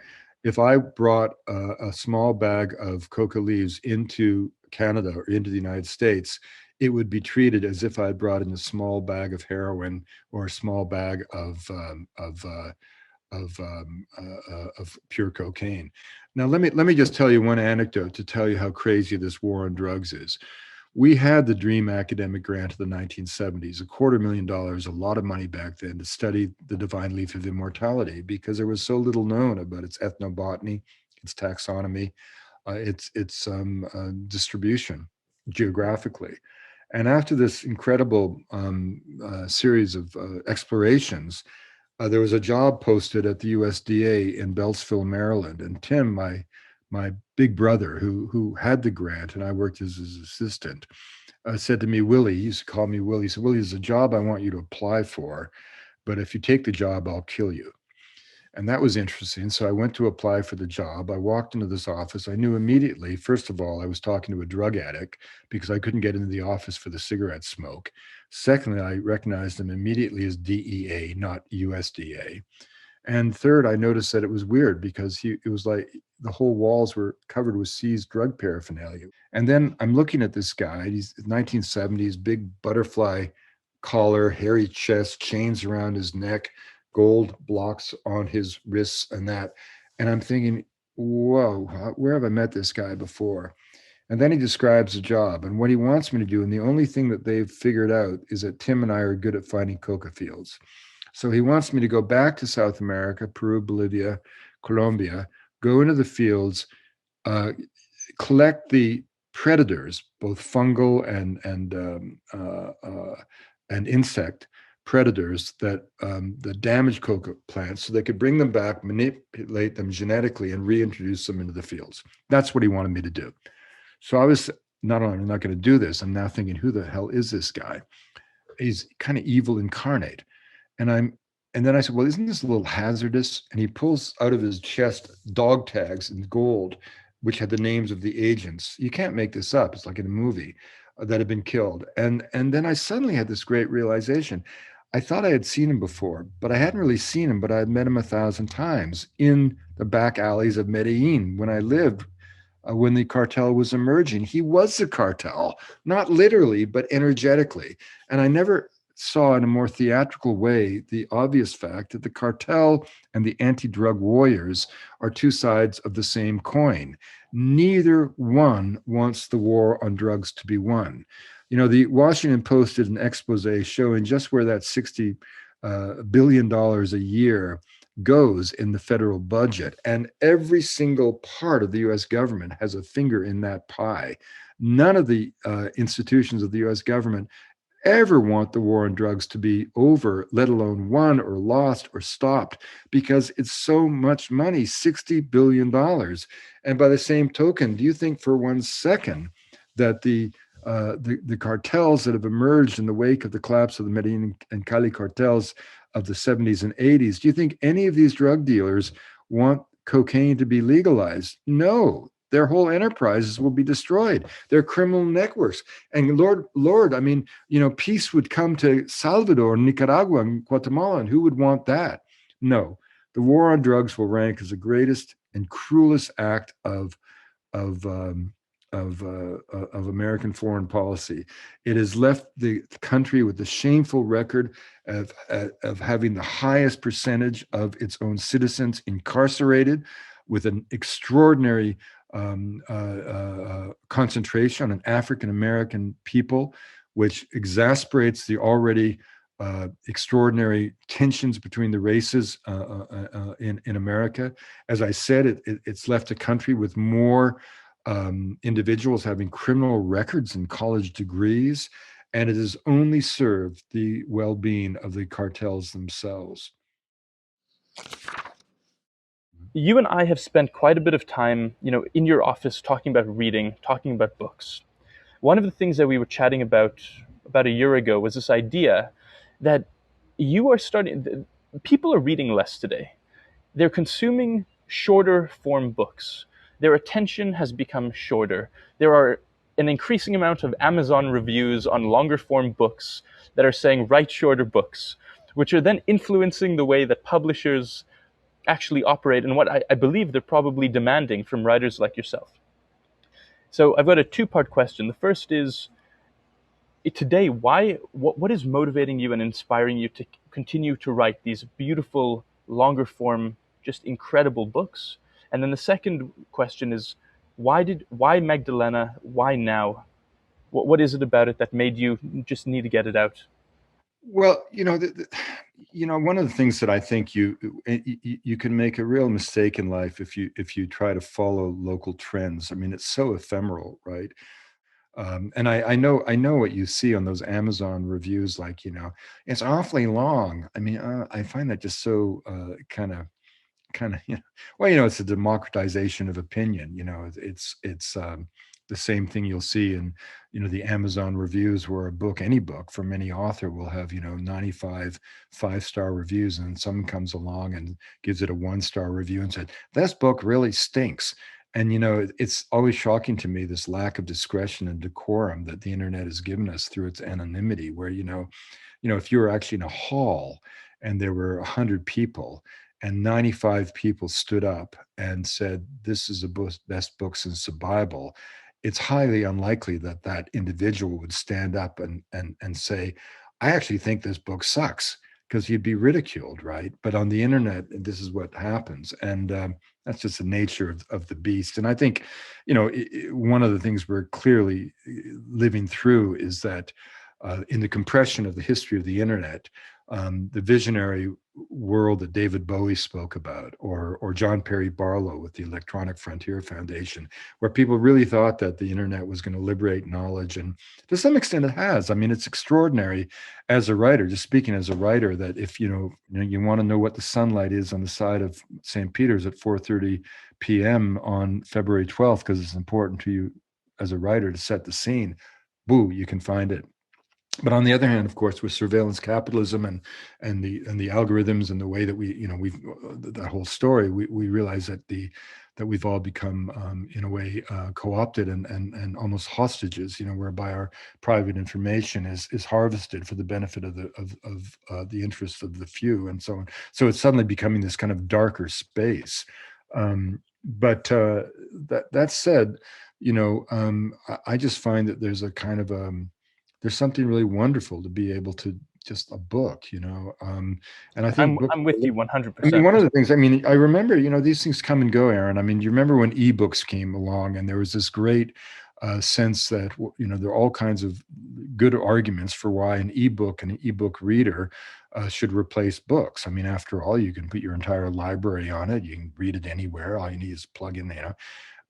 if I brought a small bag of coca leaves into Canada or into the United States, it would be treated as if I had brought in a small bag of heroin or a small bag of pure cocaine. Now, let me just tell you one anecdote to tell you how crazy this war on drugs is. We had the Dream Academic Grant of the 1970s, $250,000, a lot of money back then, to study the divine leaf of immortality because there was so little known about its ethnobotany, its taxonomy, its distribution geographically. And after this incredible series of explorations, there was a job posted at the USDA in Beltsville, Maryland, and Tim, my big brother, who had the grant, and I worked as his assistant, said to me, Willie, he used to call me Willie. He said, Willie, there's a job I want you to apply for, but if you take the job, I'll kill you. And that was interesting. So I went to apply for the job. I walked into this office. I knew immediately, first of all, I was talking to a drug addict because I couldn't get into the office for the cigarette smoke. Secondly, I recognized him immediately as DEA, not USDA. And third, I noticed that it was weird because it was like the whole walls were covered with seized drug paraphernalia. And then I'm looking at this guy. He's 1970s, big butterfly collar, hairy chest, chains around his neck, gold blocks on his wrists, and that. And I'm thinking, whoa, where have I met this guy before? And then he describes the job and what he wants me to do. And the only thing that they've figured out is that Tim and I are good at finding coca fields. So he wants me to go back to South America, Peru, Bolivia, Colombia, go into the fields, uh, collect the predators, both fungal and insect predators that damage coca plants, so they could bring them back, manipulate them genetically, and reintroduce them into the fields. That's what he wanted me to do. So I was not only not going to do this, I'm now thinking, who the hell is this guy? He's kind of evil incarnate. And then I said, well, isn't this a little hazardous? And he pulls out of his chest dog tags in gold, which had the names of the agents. You can't make this up. It's like in a movie that had been killed. And then I suddenly had this great realization. I thought I had seen him before, but I hadn't really seen him, but I had met him 1,000 times in the back alleys of Medellin when I lived, when the cartel was emerging. He was the cartel, not literally, but energetically. And I never saw in a more theatrical way the obvious fact that the cartel and the anti-drug warriors are two sides of the same coin. Neither one wants the war on drugs to be won. The Washington Post did an expose showing just where that $60 billion a year goes in the federal budget. And every single part of the US government has a finger in that pie. None of the institutions of the US government ever want the war on drugs to be over, let alone won or lost or stopped, because it's so much money, $60 billion. And by the same token, do you think for 1 second that the cartels that have emerged in the wake of the collapse of the Medellin and Cali cartels of the 70s and 80s, do you think any of these drug dealers want cocaine to be legalized? No. Their whole enterprises will be destroyed. Their criminal networks. And Lord, I mean, peace would come to Salvador, Nicaragua, and Guatemala, and who would want that? No. The war on drugs will rank as the greatest and cruelest act of American foreign policy. It has left the country with the shameful record of having the highest percentage of its own citizens incarcerated, with an extraordinary concentration on African American people, which exasperates the already extraordinary tensions between the races in America. As I said, it's left a country with more individuals having criminal records and college degrees, and it has only served the well-being of the cartels themselves. You and I have spent quite a bit of time, in your office talking about reading, talking about books. One of the things that we were chatting about a year ago was this idea that people are reading less today. They're consuming shorter form books. Their attention has become shorter. There are an increasing amount of Amazon reviews on longer form books that are saying write shorter books, which are then influencing the way that publishers actually operate and what I believe they're probably demanding from writers like yourself. So I've got a two-part question. The first is, today, what is motivating you and inspiring you to continue to write these beautiful, longer form, just incredible books? And then the second question is, why Magdalena? Why now? What is it about it that made you just need to get it out? Well, one of the things that I think you can make a real mistake in life if you try to follow local trends. I mean, it's so ephemeral, right? And I know what you see on those Amazon reviews, like, it's awfully long. I mean, I find that just so kind of, well, it's a democratization of opinion. It's the same thing you'll see in the Amazon reviews, where a book, any book from any author, will have 95 5-star reviews, and someone comes along and gives it a 1-star review and said this book really stinks. And it's always shocking to me, this lack of discretion and decorum that the internet has given us through its anonymity, where if you were actually in a hall and there were 100 people and 95 people stood up and said, this is the best book since the Bible, it's highly unlikely that that individual would stand up and say, I actually think this book sucks, because you'd be ridiculed, right? But on the internet, this is what happens. And that's just the nature of the beast. And I think, one of the things we're clearly living through is that in the compression of the history of the internet, the visionary world that David Bowie spoke about, or John Perry Barlow with the Electronic Frontier Foundation, where people really thought that the internet was going to liberate knowledge, and to some extent it has. I mean, it's extraordinary as a writer, just speaking as a writer, that if you want to know what the sunlight is on the side of St. Peter's at 4:30 p.m. on February 12th, because it's important to you as a writer to set the scene, boo, you can find it. But on the other hand, of course, with surveillance capitalism and the algorithms and the way that we've that whole story, we realize that we've all become, in a way, co-opted and almost hostages, whereby our private information is harvested for the benefit of the interests of the few, and so on. So it's suddenly becoming this kind of darker space. But that said, I just find that there's a kind of there's something really wonderful to be able to just a book, and I think books. I'm with you I mean, 100%. one of the things, I mean, I remember, these things come and go, Aaron. I mean, you remember when ebooks came along, and there was this great sense that, there are all kinds of good arguments for why an ebook and an ebook reader should replace books. I mean, after all, you can put your entire library on it. You can read it anywhere. All you need is plug in,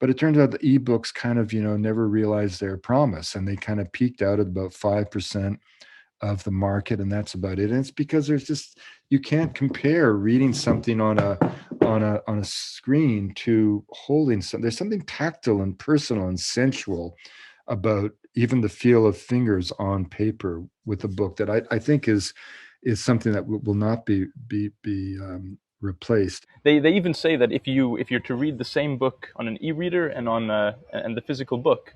But it turns out the ebooks kind of, never realized their promise, and they kind of peaked out at about 5% of the market, and that's about it. And it's because you can't compare reading something on a screen to holding something. There's something tactile and personal and sensual about even the feel of fingers on paper with a book that I think is something that will not be replaced. They even say that if you're to read the same book on an e-reader and on and the physical book,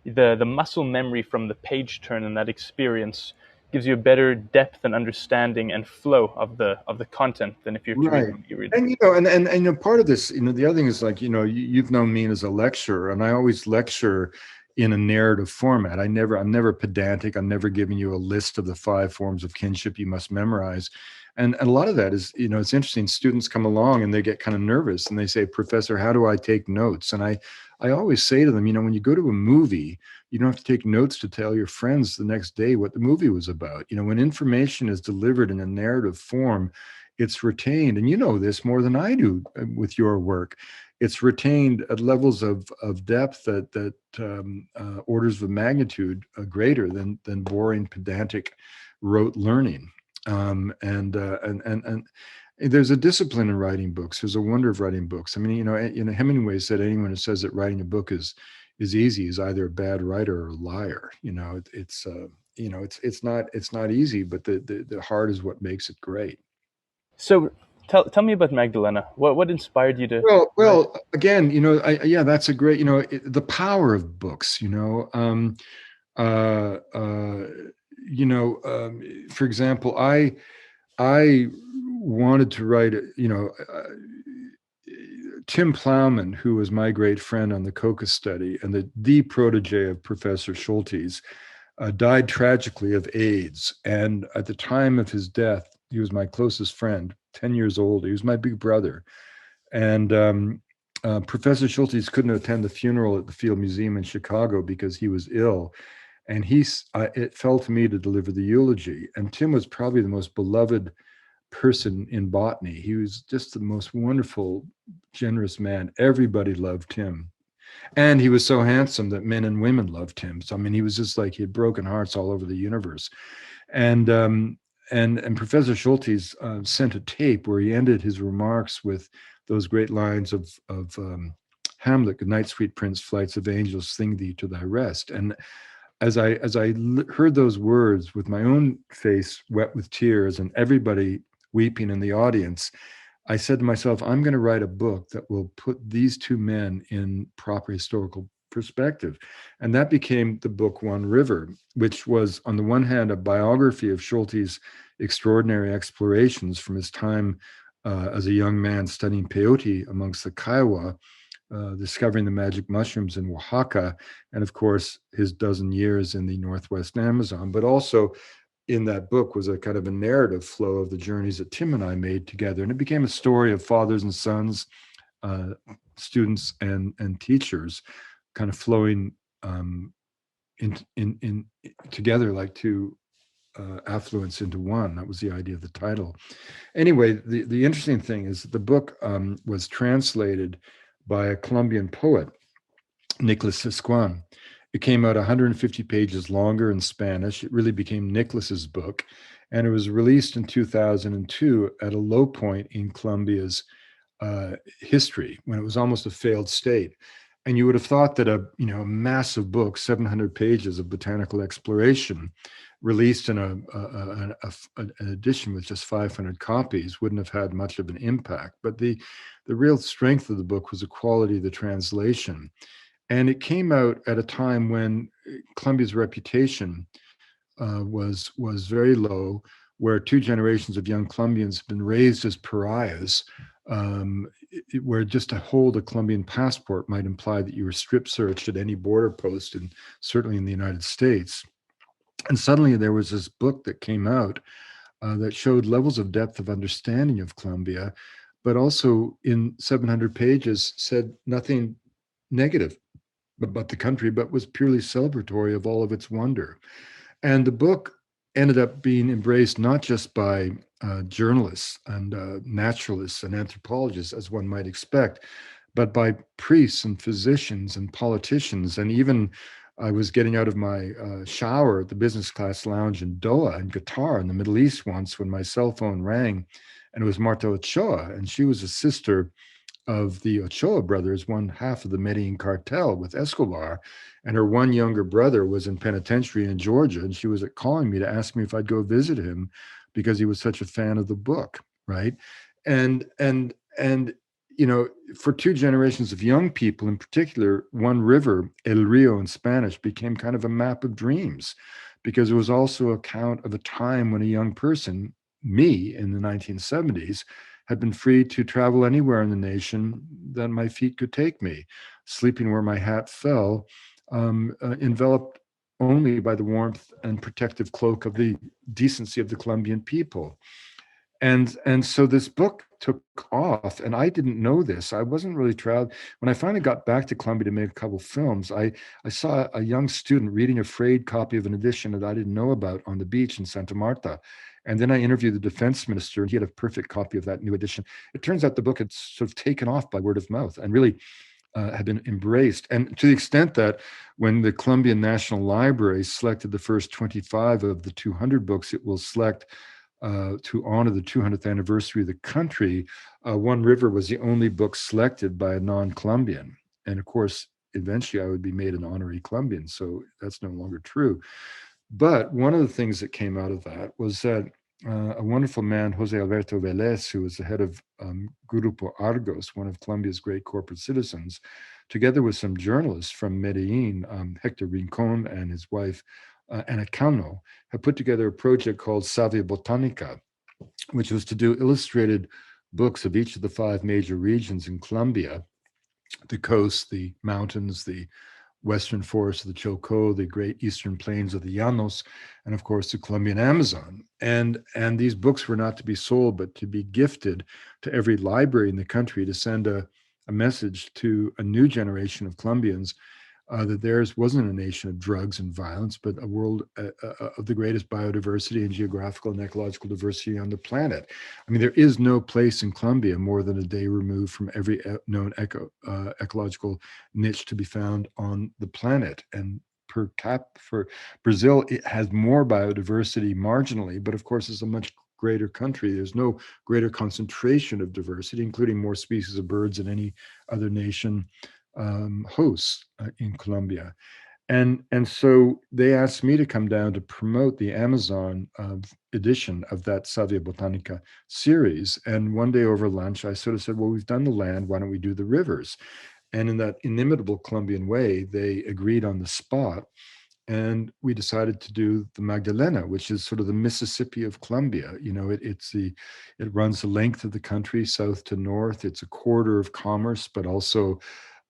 the muscle memory from the page turn and that experience gives you a better depth and understanding and flow of the content than if you're to read Right. from e-reader. And part of this, the other thing is, like, you've known me as a lecturer, and I always lecture in a narrative format. I'm never pedantic. I'm never giving you a list of the 5 forms of kinship you must memorize. And a lot of that is, it's interesting. Students come along and they get kind of nervous and they say, Professor, how do I take notes? And I always say to them, when you go to a movie, you don't have to take notes to tell your friends the next day what the movie was about. When information is delivered in a narrative form, it's retained. And you know this more than I do with your work. It's retained at levels of depth that orders of magnitude greater than boring, pedantic, rote learning. And there's a discipline in writing books. There's a wonder of writing books. I mean, Hemingway said anyone who says that writing a book is easy is either a bad writer or a liar. It's not easy, but the heart is what makes it great. So tell me about Magdalena. What inspired you to write? Again, yeah, that's a great, the power of books, uh, uh, for example, I wanted to write, Tim Plowman, who was my great friend on the coca study and the protege of Professor Schultes, died tragically of AIDS. And at the time of his death, he was my closest friend, 10 years old. He was my big brother. And Professor Schultes couldn't attend the funeral at the Field Museum in Chicago because he was ill. And it fell to me to deliver the eulogy. And Tim was probably the most beloved person in botany. He was just the most wonderful, generous man. Everybody loved him. And he was so handsome that men and women loved him. So, I mean, he was just like he had broken hearts all over the universe. And Professor Schultes sent a tape where he ended his remarks with those great lines of Hamlet, "Good night, sweet prince, flights of angels, sing thee to thy rest." And as I heard those words with my own face wet with tears and everybody weeping in the audience, I said to myself, I'm going to write a book that will put these two men in proper historical perspective. And that became the book One River, which was, on the one hand, a biography of Schultes' extraordinary explorations from his time as a young man studying peyote amongst the Kiowa, discovering the magic mushrooms in Oaxaca, and of course, his dozen years in the Northwest Amazon. But also in that book was a kind of a narrative flow of the journeys that Tim and I made together. And it became a story of fathers and sons, students and teachers, kind of flowing in together like two affluents into one. That was the idea of the title. Anyway, the interesting thing is that the book was translated by a Colombian poet, Nicholas Sisquan. It came out 150 pages longer in Spanish. It really became Nicholas's book, and it was released in 2002 at a low point in Colombia's history when it was almost a failed state. And you would have thought that a massive book, 700 pages of botanical exploration, released in an edition with just 500 copies, wouldn't have had much of an impact. But the real strength of the book was the quality of the translation. And it came out at a time when Colombia's reputation was very low, where two generations of young Colombians have been raised as pariahs, where just to hold a Colombian passport might imply that you were strip searched at any border post, and certainly in the United States. And suddenly there was this book that came out that showed levels of depth of understanding of Colombia, but also in 700 pages said nothing negative about the country, but was purely celebratory of all of its wonder. And the book ended up being embraced not just by journalists and naturalists and anthropologists, as one might expect, but by priests and physicians and politicians. And even I was getting out of my shower at the business class lounge in Doha in Qatar in the Middle East once when my cell phone rang, and it was Marta Ochoa, and she was a sister of the Ochoa brothers, one half of the Medellin cartel with Escobar. And her one younger brother was in penitentiary in Georgia. And she was calling me to ask me if I'd go visit him because he was such a fan of the book. Right. And for two generations of young people in particular, One River, El Rio in Spanish, became kind of a map of dreams because it was also an account of a time when a young person, me in the 1970s, had been free to travel anywhere in the nation that my feet could take me, sleeping where my hat fell, enveloped only by the warmth and protective cloak of the decency of the Colombian people. And so this book took off, and I didn't know this. I wasn't really traveled. When I finally got back to Colombia to make a couple films, I saw a young student reading a frayed copy of an edition that I didn't know about on the beach in Santa Marta. And then I interviewed the defense minister, and he had a perfect copy of that new edition. It turns out the book had sort of taken off by word of mouth and really had been embraced. And to the extent that when the Colombian National Library selected the first 25 of the 200 books it will select to honor the 200th anniversary of the country, One River was the only book selected by a non-Colombian. And of course, eventually I would be made an honorary Colombian, so that's no longer true. But one of the things that came out of that was that a wonderful man, Jose Alberto Velez, who was the head of Grupo Argos, one of Colombia's great corporate citizens, together with some journalists from Medellin, Hector Rincon and his wife, Ana Cano, have put together a project called Savia Botanica, which was to do illustrated books of each of the five major regions in Colombia: the coast, the mountains, the western forests of the Choco, the great eastern plains of the Llanos, and of course the Colombian Amazon. And these books were not to be sold, but to be gifted to every library in the country to send a message to a new generation of Colombians that theirs wasn't a nation of drugs and violence, but a world of the greatest biodiversity and geographical and ecological diversity on the planet. I mean, there is no place in Colombia more than a day removed from every known ecological niche to be found on the planet. And per cap for Brazil, it has more biodiversity marginally, but of course, it's a much greater country. There's no greater concentration of diversity, including more species of birds than any other nation hosts in Colombia. And so they asked me to come down to promote the Amazon edition of that Savia Botanica series. And one day over lunch, I sort of said, well, we've done the land, why don't we do the rivers? And in that inimitable Colombian way, they agreed on the spot. And we decided to do the Magdalena, which is sort of the Mississippi of Colombia. You know, it runs the length of the country, south to north. It's a corridor of commerce, but also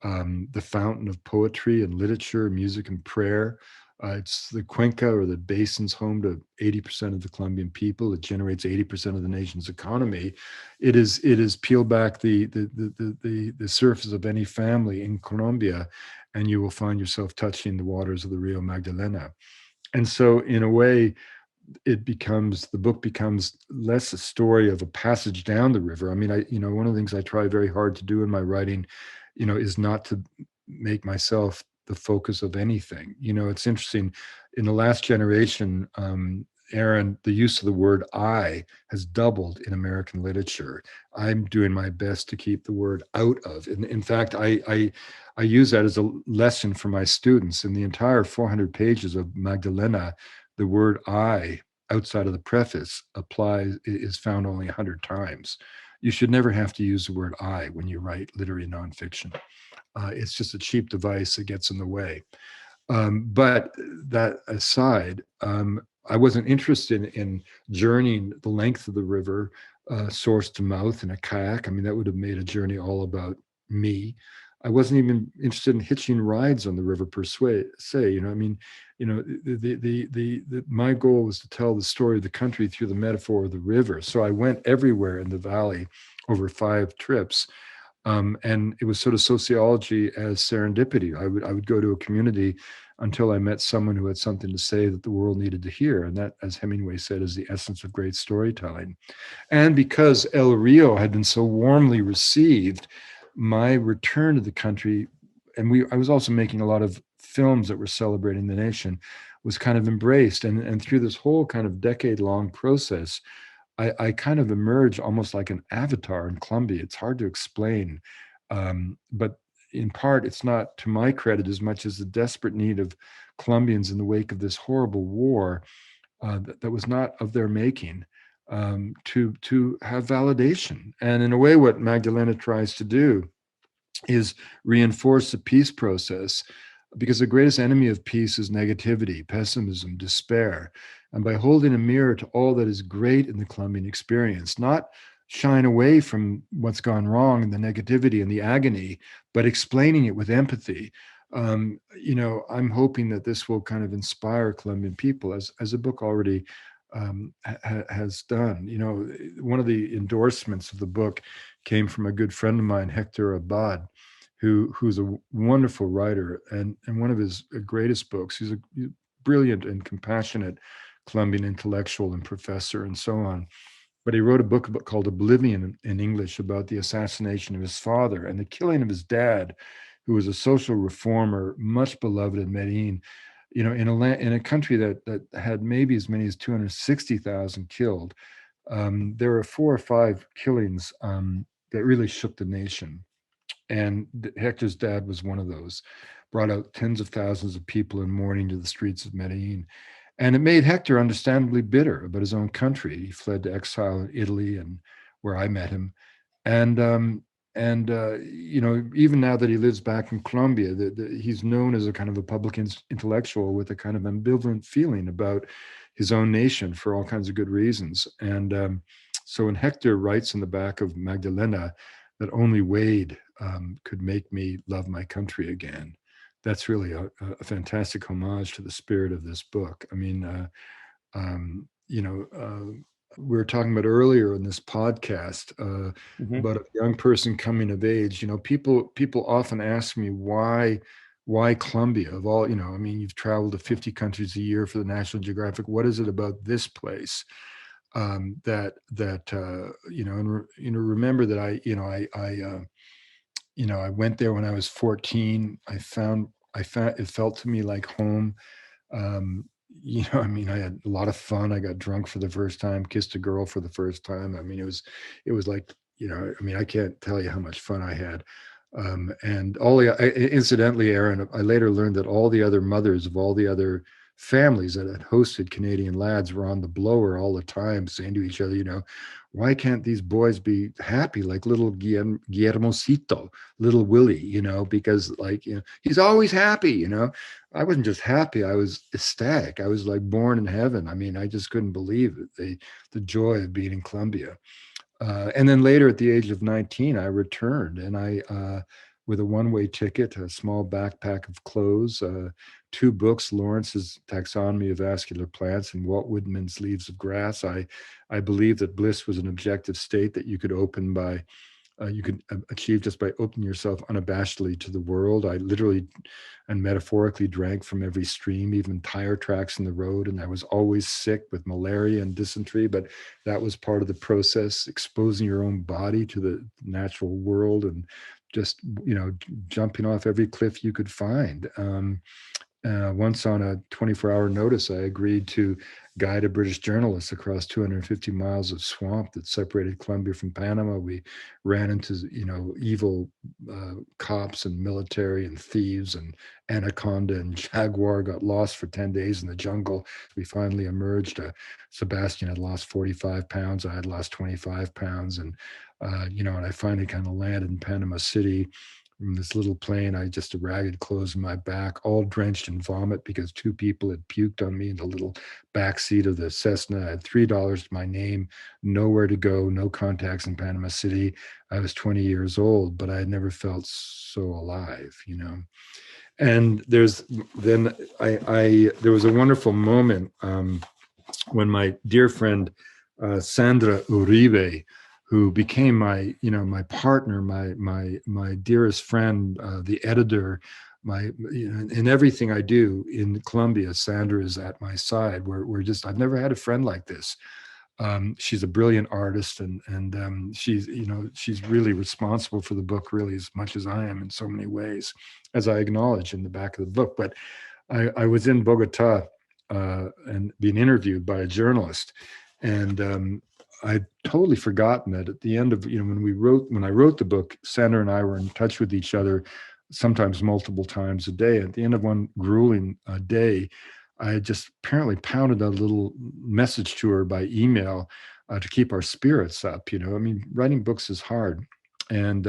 the fountain of poetry and literature, music and prayer. It's the Cuenca, or the basin's home to 80% of the Colombian people. It generates 80% of the nation's economy. It is peel back the surface of any family in Colombia, and you will find yourself touching the waters of the Rio Magdalena. And so, in a way, the book becomes less a story of a passage down the river. I mean, one of the things I try very hard to do in my writing, is not to make myself the focus of anything. It's interesting. In the last generation, Aaron, the use of the word I has doubled in American literature. I'm doing my best to keep the word out of. In fact, I use that as a lesson for my students. In the entire 400 pages of Magdalena, the word I outside of the preface is found only 100 times. You should never have to use the word I when you write literary nonfiction. It's just a cheap device that gets in the way. But that aside, I wasn't interested in journeying the length of the river, source to mouth in a kayak. I mean, that would have made a journey all about me. I wasn't even interested in hitching rides on the river per se. I mean, my goal was to tell the story of the country through the metaphor of the river. So I went everywhere in the valley over 5 trips. And it was sort of sociology as serendipity. I would go to a community until I met someone who had something to say that the world needed to hear. And that, as Hemingway said, is the essence of great storytelling. And because El Rio had been so warmly received, my return to the country, and I was also making a lot of films that were celebrating the nation, was kind of embraced. And through this whole kind of decade-long process, I kind of emerge almost like an avatar in Colombia. It's hard to explain, but in part, it's not to my credit as much as the desperate need of Colombians in the wake of this horrible war that was not of their making, to have validation. And in a way, what Magdalena tries to do is reinforce the peace process, because the greatest enemy of peace is negativity, pessimism, despair. And by holding a mirror to all that is great in the Colombian experience, not shine away from what's gone wrong and the negativity and the agony, but explaining it with empathy. I'm hoping that this will kind of inspire Colombian people, as a book already has done. One of the endorsements of the book came from a good friend of mine, Hector Abad, who's a wonderful writer, and one of his greatest books. He's a brilliant and compassionate Colombian intellectual and professor and so on. But he wrote a book called Oblivion in English, about the assassination of his father and the killing of his dad, who was a social reformer, much beloved in Medellin. In a country that had maybe as many as 260,000 killed, there were 4 or 5 killings that really shook the nation. And Hector's dad was one of those, brought out tens of thousands of people in mourning to the streets of Medellin. And it made Hector understandably bitter about his own country. He fled to exile in Italy, and where I met him. And you know, even now that he lives back in Colombia, he's known as a kind of a public intellectual with a kind of ambivalent feeling about his own nation for all kinds of good reasons. And so when Hector writes in the back of Magdalena that only Wade could make me love my country again, that's really a fantastic homage to the spirit of this book. I mean, you know, we were talking about earlier in this podcast Hmm. about a young person coming of age. You know, people often ask me why Colombia of all. You know, I mean, you've traveled to 50 countries a year for the National Geographic. What is it about this place that you know? And you know, remember that I went there when I was 14. I found it felt to me like home. um, you know, I mean, I had a lot of fun. I got drunk for the first time, kissed a girl for the first time. I mean, it was like, you know, I mean, I can't tell you how much fun I had. And incidentally, Aaron, I later learned that all the other mothers of all the other families that had hosted Canadian lads were on the blower all the time, saying to each other, you know, why can't these boys be happy like little Guillermocito, little Willie, you know, because like, you know, he's always happy, you know. I wasn't just happy, I was ecstatic. I was like born in heaven. I mean, I just couldn't believe it, the joy of being in Colombia. And then later at the age of 19, I returned and with a one-way ticket, a small backpack of clothes, two books, Lawrence's Taxonomy of Vascular Plants and Walt Whitman's Leaves of Grass. I believe that bliss was an objective state that you could achieve just by opening yourself unabashedly to the world. I literally and metaphorically drank from every stream, even tire tracks in the road. And I was always sick with malaria and dysentery, but that was part of the process, exposing your own body to the natural world and just, you know, jumping off every cliff you could find. Once on a 24-hour notice, I agreed to guide a British journalist across 250 miles of swamp that separated Colombia from Panama. We ran into, you know, evil cops and military and thieves, and anaconda and jaguar, got lost for 10 days in the jungle. We finally emerged. Sebastian had lost 45 pounds. I had lost 25 pounds. And, you know, and I finally kind of landed in Panama City from this little plane. I just had ragged clothes in my back, all drenched in vomit because two people had puked on me in the little back seat of the Cessna. I had $3 to my name, nowhere to go, no contacts in Panama City. I was 20 years old, but I had never felt so alive, you know. And there was a wonderful moment when my dear friend Sandra Uribe, who became my, you know, my partner, my dearest friend, the editor, you know, in everything I do in Colombia, Sandra is at my side. We're just, I've never had a friend like this. She's a brilliant artist, and she's, you know, she's really responsible for the book, really as much as I am in so many ways, as I acknowledge in the back of the book. But I was in Bogota and being interviewed by a journalist, and I'd totally forgotten that at the end of, you know, when I wrote the book, Sandra and I were in touch with each other, sometimes multiple times a day. At the end of one grueling day, I just apparently pounded a little message to her by email to keep our spirits up. You know, I mean, writing books is hard, and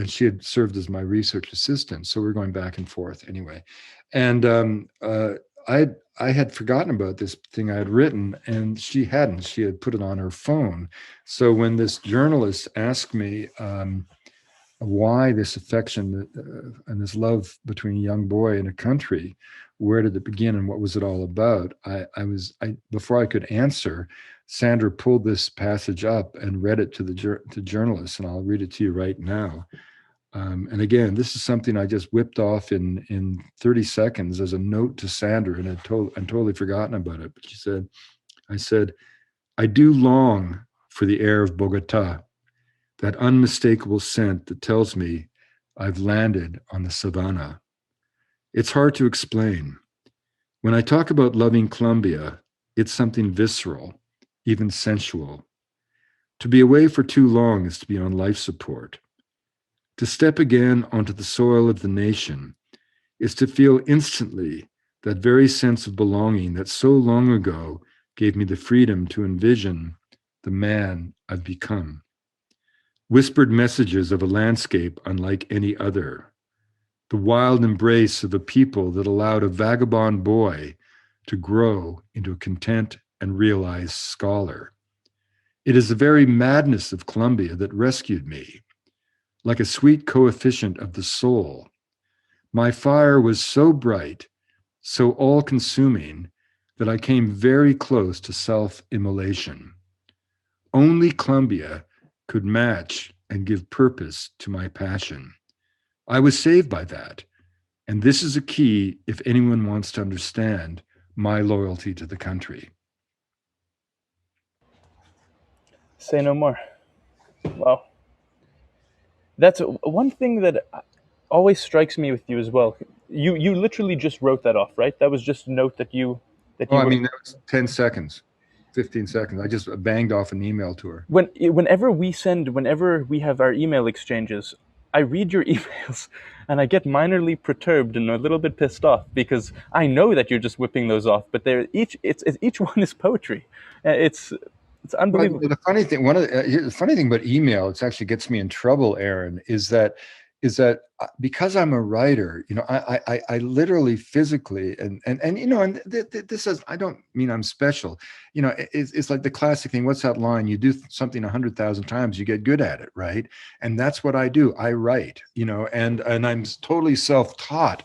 she had served as my research assistant, so we're going back and forth anyway. And I had forgotten about this thing I had written, and she hadn't. She had put it on her phone. So when this journalist asked me why this affection and this love between a young boy and a country, where did it begin and what was it all about? I before I could answer, Sandra pulled this passage up and read it to the journalist, and I'll read it to you right now. And again, this is something I just whipped off in 30 seconds as a note to Sandra, and I'd totally forgotten about it. But she said, I said, I do long for the air of Bogota, that unmistakable scent that tells me I've landed on the savannah. It's hard to explain. When I talk about loving Colombia, it's something visceral, even sensual. To be away for too long is to be on life support. To step again onto the soil of the nation is to feel instantly that very sense of belonging that so long ago gave me the freedom to envision the man I've become. Whispered messages of a landscape unlike any other, the wild embrace of a people that allowed a vagabond boy to grow into a content and realized scholar. It is the very madness of Columbia that rescued me, like a sweet coefficient of the soul. My fire was so bright, so all consuming, that I came very close to self immolation. Only Columbia could match and give purpose to my passion. I was saved by that. And this is a key if anyone wants to understand my loyalty to the country. Say no more. Wow. That's one thing that always strikes me with you as well. You literally just wrote that off, right? That was just a note that Oh, you I wrote. mean, that was 10 seconds, 15 seconds. I just banged off an email to her. Whenever we have our email exchanges, I read your emails and I get minorly perturbed and a little bit pissed off because I know that you're just whipping those off, but they're each one is poetry. It's Well, unbelievable. the funny thing, the funny thing about email, it actually gets me in trouble, Aaron, is that because I'm a writer, I literally physically and this is, I don't mean I'm special. It's like the classic thing. What's that line? You do something 100,000 times, you get good at it, right? And that's what I do. I write, and I'm totally self-taught.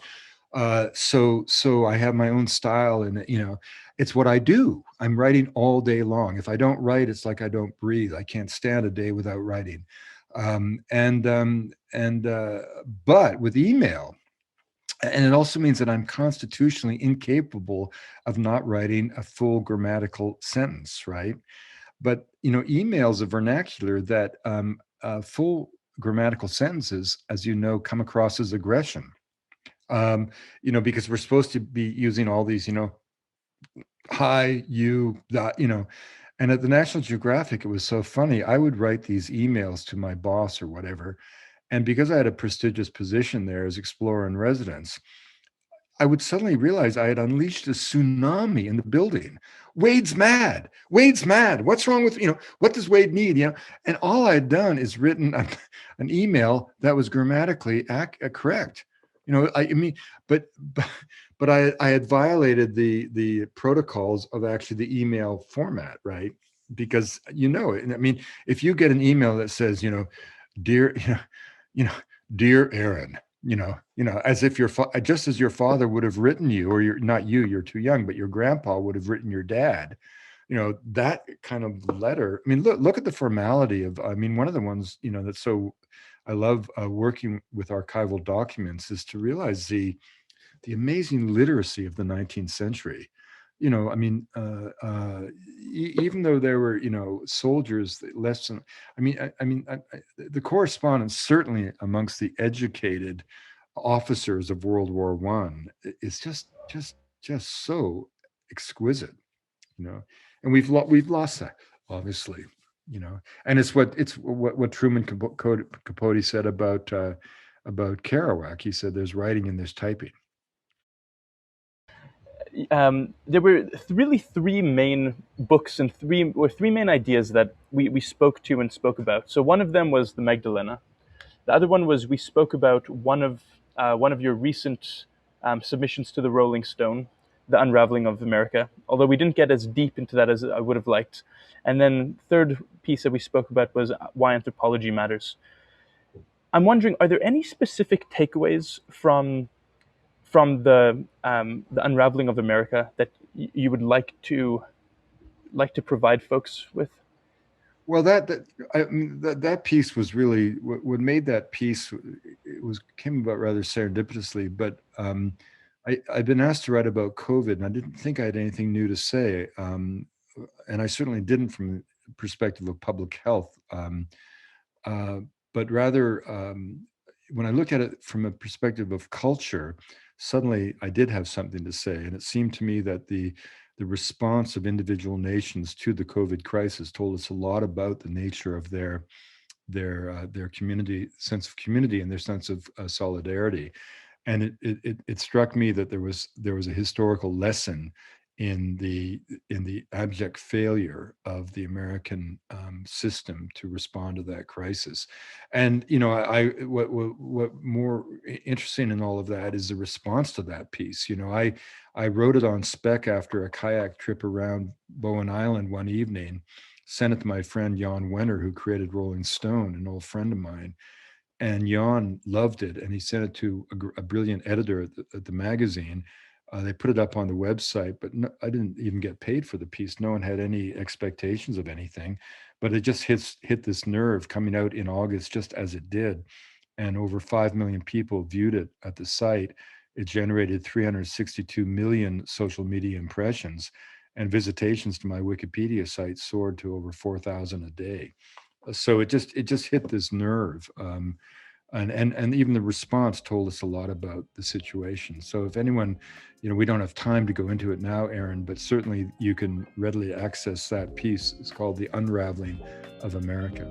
So I have my own style, and it's what I do. I'm writing all day long. If I don't write, it's like I don't breathe. I can't stand a day without writing. But with email, and it also means that I'm constitutionally incapable of not writing a full grammatical sentence, right? But email is a vernacular that full grammatical sentences, as you know, come across as aggression. Because we're supposed to be using all these, hi, you, that, and at the National Geographic, it was so funny. I would write these emails to my boss or whatever. And because I had a prestigious position there as Explorer-in-Residence, I would suddenly realize I had unleashed a tsunami in the building. Wade's mad. Wade's mad. What's wrong with, what does Wade need? And all I had done is written an email that was grammatically correct. I mean, but I had violated the protocols of actually the email format, right? Because I mean, if you get an email that says, dear, you know, dear Aaron, as if just as your father would have written you, or you're too young, but your grandpa would have written your dad, that kind of letter. I mean, look at the formality of, I mean, one of the ones, that's so, I love working with archival documents, is to realize the amazing literacy of the 19th century. I mean, even though there were, soldiers less than, the correspondence, certainly amongst the educated officers of World War One, is just so exquisite, you know. And we've lost that, obviously, And it's what Truman Capote said about Kerouac. He said, "There's writing and there's typing." There were really three main books and three main ideas that we spoke to and spoke about. So one of them was the Magdalena. The other one was we spoke about one of your recent submissions to the Rolling Stone, the Unraveling of America. Although we didn't get as deep into that as I would have liked. And then third piece that we spoke about was why anthropology matters. I'm wondering, are there any specific takeaways from the Unraveling of America that you would like to provide folks with? Well, I mean, that piece was really what made that piece. It came about rather serendipitously, but I've been asked to write about COVID, and I didn't think I had anything new to say, and I certainly didn't from the perspective of public health, uh, but rather when I look at it from a perspective of culture, suddenly I did have something to say, and it seemed to me that the response of individual nations to the COVID crisis told us a lot about the nature of their community sense of community and their sense of solidarity. And it struck me that there was a historical lesson in the abject failure of the American system to respond to that crisis. And what more interesting in all of that is the response to that piece. I wrote it on spec after a kayak trip around Bowen Island one evening, sent it to my friend Jan Wenner, who created Rolling Stone, an old friend of mine. And Jan loved it, and he sent it to a brilliant editor at the magazine. They put it up on the website, but no, I didn't even get paid for the piece. No one had any expectations of anything, but it just hit this nerve coming out in August, just as it did. And over 5 million people viewed it at the site. It generated 362 million social media impressions, and visitations to my Wikipedia site soared to over 4,000 a day. So it just hit this nerve. And even the response told us a lot about the situation. So if anyone, we don't have time to go into it now, Aaron, but certainly you can readily access that piece. It's called The Unraveling of America.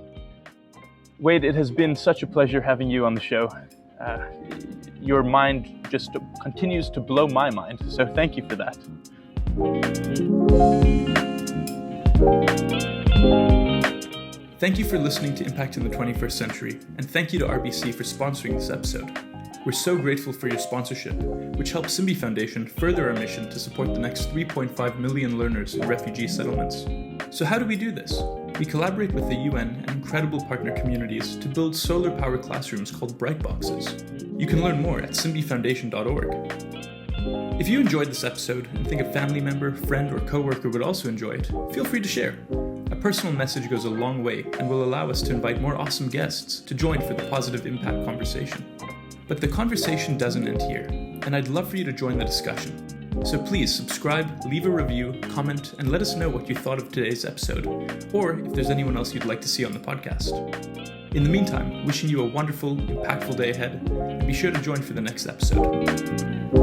Wade, it has been such a pleasure having you on the show. Your mind just continues to blow my mind, so thank you for that. Thank you for listening to Impact in the 21st Century, and thank you to RBC for sponsoring this episode. We're so grateful for your sponsorship, which helps Simbi Foundation further our mission to support the next 3.5 million learners in refugee settlements. So how do we do this? We collaborate with the UN and incredible partner communities to build solar power classrooms called BrightBoxes. You can learn more at simbifoundation.org. If you enjoyed this episode and think a family member, friend, or coworker would also enjoy it, feel free to share. A personal message goes a long way and will allow us to invite more awesome guests to join for the positive impact conversation. But the conversation doesn't end here, and I'd love for you to join the discussion. So please subscribe, leave a review, comment, and let us know what you thought of today's episode, or if there's anyone else you'd like to see on the podcast. In the meantime, wishing you a wonderful, impactful day ahead, and be sure to join for the next episode.